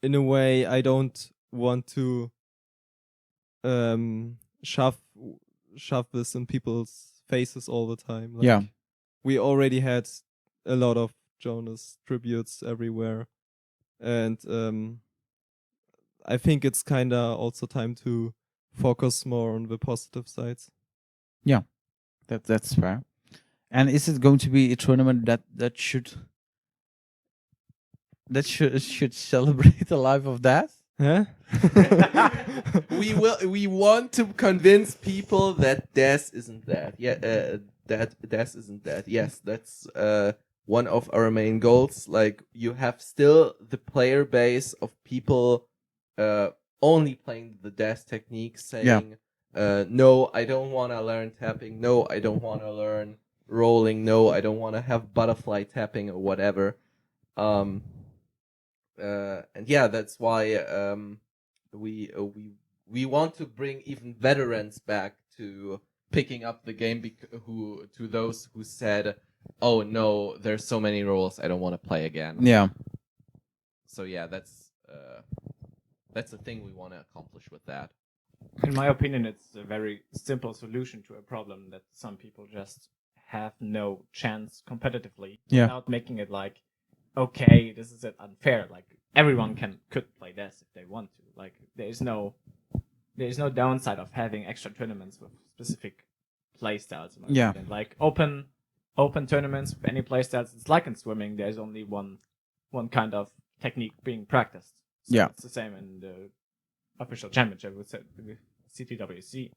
a way I don't want to shove this in people's faces all the time. Like,
Yeah.
we already had a lot of Jonas tributes everywhere, and I think it's kinda also time to focus more on the positive sides.
That's fair. And is it going to be a tournament that should celebrate the life of death?
Huh?
We want to convince people that death isn't that. Yeah, that death isn't that. Yes, that's one of our main goals. Like, you have still the player base of people only playing the death technique, saying, no, I don't want to learn tapping. No, I don't want to learn rolling. No, I don't want to have butterfly tapping or whatever. And yeah, that's why we want to bring even veterans back to picking up the game. To those who said, "Oh no, there's so many roles, I don't want to play again."
Yeah.
So yeah, that's the thing we want to accomplish with that.
In my opinion, it's a very simple solution to a problem that some people just have no chance competitively without making it like, okay, this is unfair. Like, everyone could play this if they want to. Like, there is no downside of having extra tournaments with specific playstyles. Like open tournaments with any playstyles. It's like in swimming. There's only one kind of technique being practiced. So it's the same in the official championship with CTWC.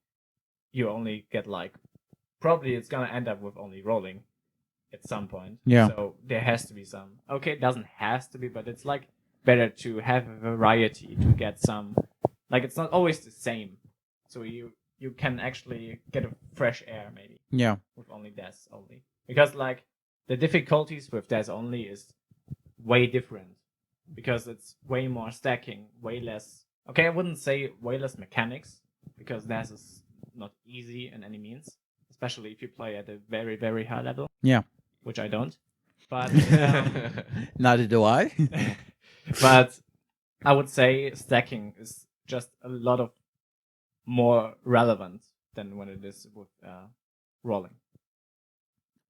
You only get like, probably it's gonna end up with only rolling at some point.
Yeah.
So there has to be some. Okay, it doesn't have to be, but it's like better to have a variety to get some. Like, it's not always the same. So you can actually get a fresh air maybe.
Yeah.
With only deaths only, because like the difficulties with deaths only is way different, because it's way more stacking, way less. Okay, I wouldn't say way less mechanics, because deaths is not easy in any means, especially if you play at a very, very high level.
Yeah.
Which I don't. But
neither do I.
but I would say stacking is just a lot of more relevant than when it is with rolling.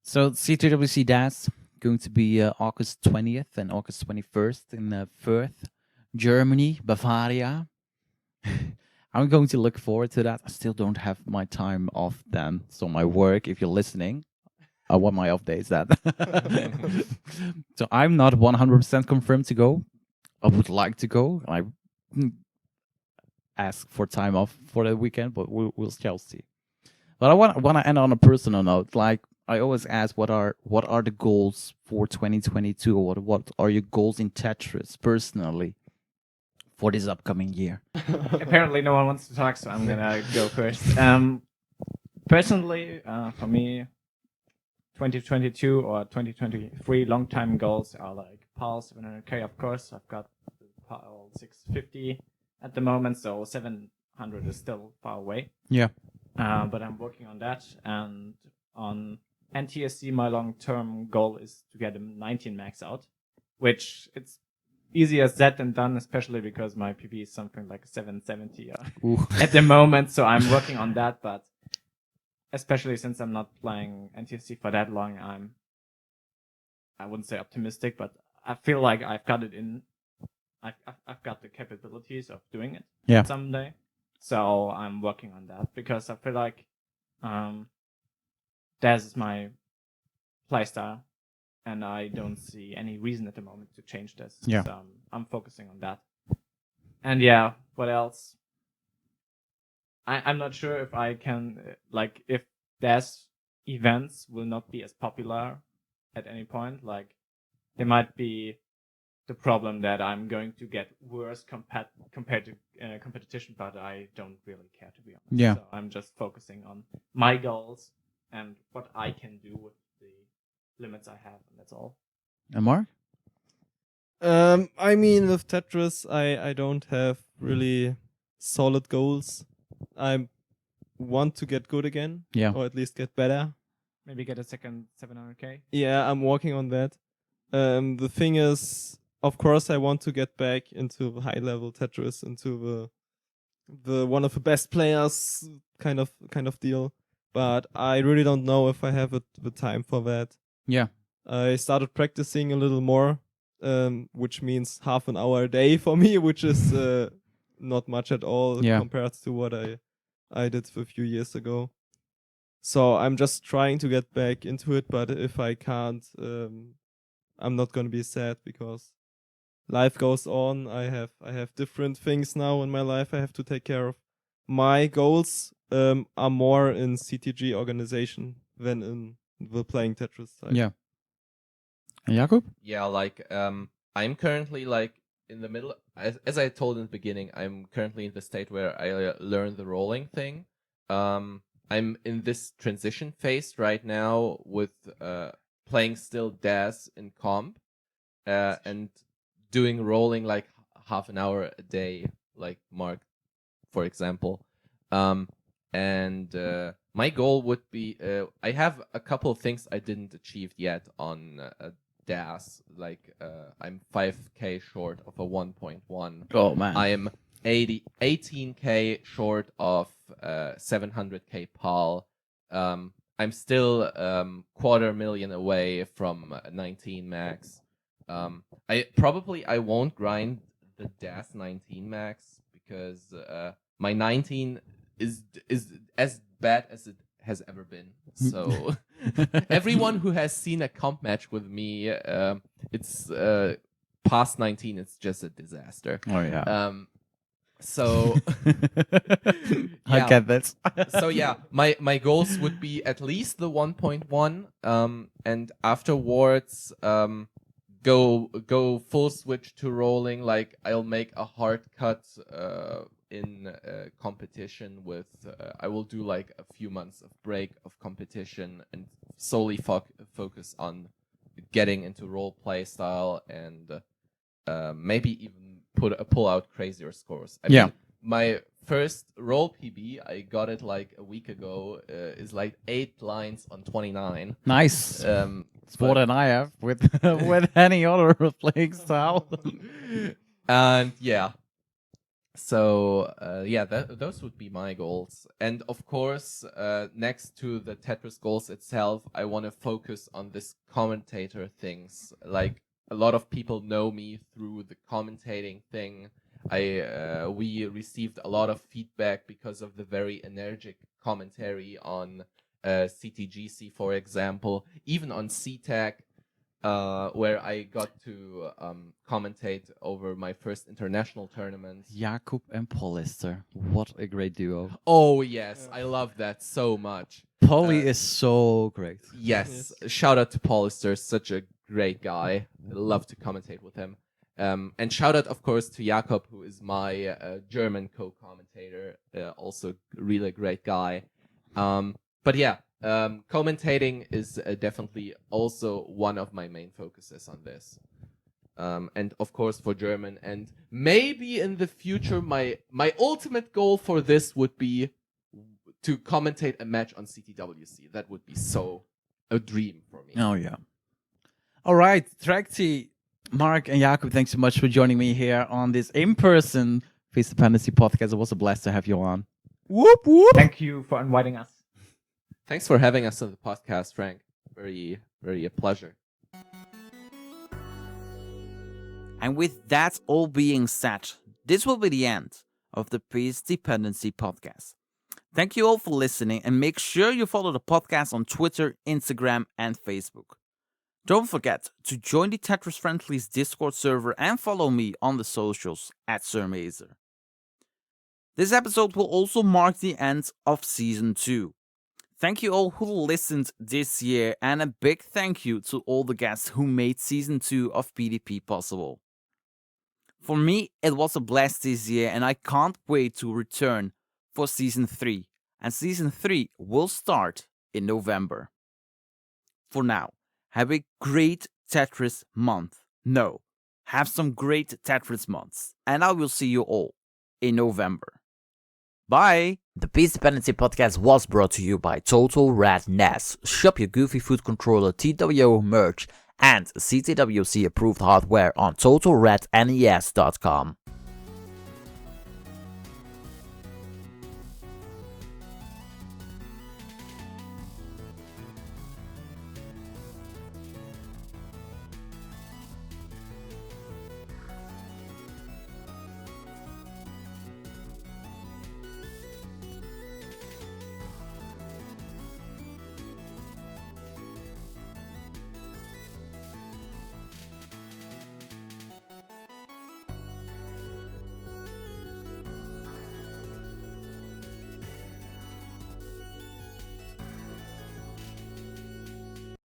So CTWC DAS going to be August 20th and August 21st in Fürth, Germany, Bavaria. I'm going to look forward to that. I still don't have my time off then. So my work, if you're listening, I want my off days that. So I'm not 100% confirmed to go. I would like to go. I ask for time off for the weekend, but we'll shall see. But I want to end on a personal note. Like, I always ask, what are the goals for 2022? Or what are your goals in Tetris personally for this upcoming year?
Apparently, no one wants to talk, so I'm gonna go first. Personally, for me, 2022 or 2023 long-time goals are like PAL 700k. Of course, I've got PAL 650 at the moment, so 700 is still far away.
Yeah.
But I'm working on that, and on NTSC, my long-term goal is to get a 19 max out, which it's easier said than done, especially because my PB is something like 770 at the moment. So I'm working on that, but especially since I'm not playing NTSC for that long, I wouldn't say optimistic, but I feel like I've got it in. I've got the capabilities of doing it someday. So I'm working on that, because I feel like that is my playstyle, and I don't see any reason at the moment to change this.
Yeah.
So I'm focusing on that. And yeah, what else? I'm not sure if I can, like, if there's events will not be as popular at any point. Like, there might be the problem that I'm going to get worse compared to competition, but I don't really care, to be honest.
Yeah.
So I'm just focusing on my goals and what I can do with the limits I have, and that's all.
And Marq?
I mean, with Tetris, I don't have really solid goals. I want to get good again, or at least get better.
Maybe get a second 700k.
Yeah, I'm working on that. The thing is, of course, I want to get back into high level Tetris, into the one of the best players kind of deal. But I really don't know if I have the time for that.
Yeah.
I started practicing a little more, which means half an hour a day for me, which is not much at all compared to what I I did a few years ago. So I'm just trying to get back into it, but if I can't, I'm not gonna be sad because life goes on. I have different things now in my life I have to take care of. My goals are more in CTG organization than in the playing Tetris side.
Yeah. And Jakub?
Yeah, like I'm currently like in the middle. As I told in the beginning, I'm currently in the state where I learn the rolling thing. I'm in this transition phase right now with playing still DAS in comp and doing rolling like half an hour a day, like Marq, for example. And my goal would be I have a couple of things I didn't achieve yet on DAS. Like I'm 5k short of a 1.1.
Oh, man.
I am 18k short of 700k PAL. I'm still 250,000 away from 19 max. I won't grind the DAS 19 max because my 19 is as bad as it has ever been. So everyone who has seen a comp match with me, it's past 19. It's just a disaster.
Oh, yeah.
So
I
yeah.
get that.
So yeah, my goals would be at least the 1.1, and afterwards go full switch to rolling. Like I'll make a hard cut in competition with I will do like a few months of break of competition and solely focus on getting into role play style and maybe even pull out crazier scores. I mean, my first roll PB, I got it like a week ago, is like 8 lines on 29.
Nice. It's more
but-
than I have with with any other playing style.
And yeah. So yeah, those would be my goals. And of course, next to the Tetris goals itself, I want to focus on this commentator things. Like a lot of people know me through the commentating thing. We received a lot of feedback because of the very energetic commentary on CTGC, for example, even on CTAC. Where I got to commentate over my first international tournament.
Jakub and Polister. What a great duo.
Oh yes, I love that so much.
Polly is so great.
Yes, shout out to Polister, such a great guy. I love to commentate with him. And shout out, of course, to Jakub, who is my German co-commentator, also really great guy. But yeah. Commentating is definitely also one of my main focuses on this. And of course for German, and maybe in the future my ultimate goal for this would be to commentate a match on CTWC. That would be so a dream for me.
Oh, yeah. All right, Tractie, Marq, and Jakub, thanks so much for joining me here on this in-person Face Dependency podcast. It was a blast to have you on. Whoop, whoop.
Thank you for inviting us.
Thanks for having us on the podcast, Frank. Very, very a pleasure.
And with that all being said, this will be the end of the Face Dependency podcast. Thank you all for listening, and make sure you follow the podcast on Twitter, Instagram, and Facebook. Don't forget to join the Tetris Friendlies Discord server and follow me on the socials at SirMazer. This episode will also mark the end of Season 2. Thank you all who listened this year, and a big thank you to all the guests who made Season 2 of PDP possible. For me, it was a blast this year, and I can't wait to return for Season 3. And Season 3 will start in November. For now, have a great Tetris month. No, have some great Tetris months. And I will see you all in November. Bye! The Face Dependency podcast was brought to you by Total Red NES. Shop your Goofy Food Controller TWO merch and CTWC approved hardware on TotalRedNES.com.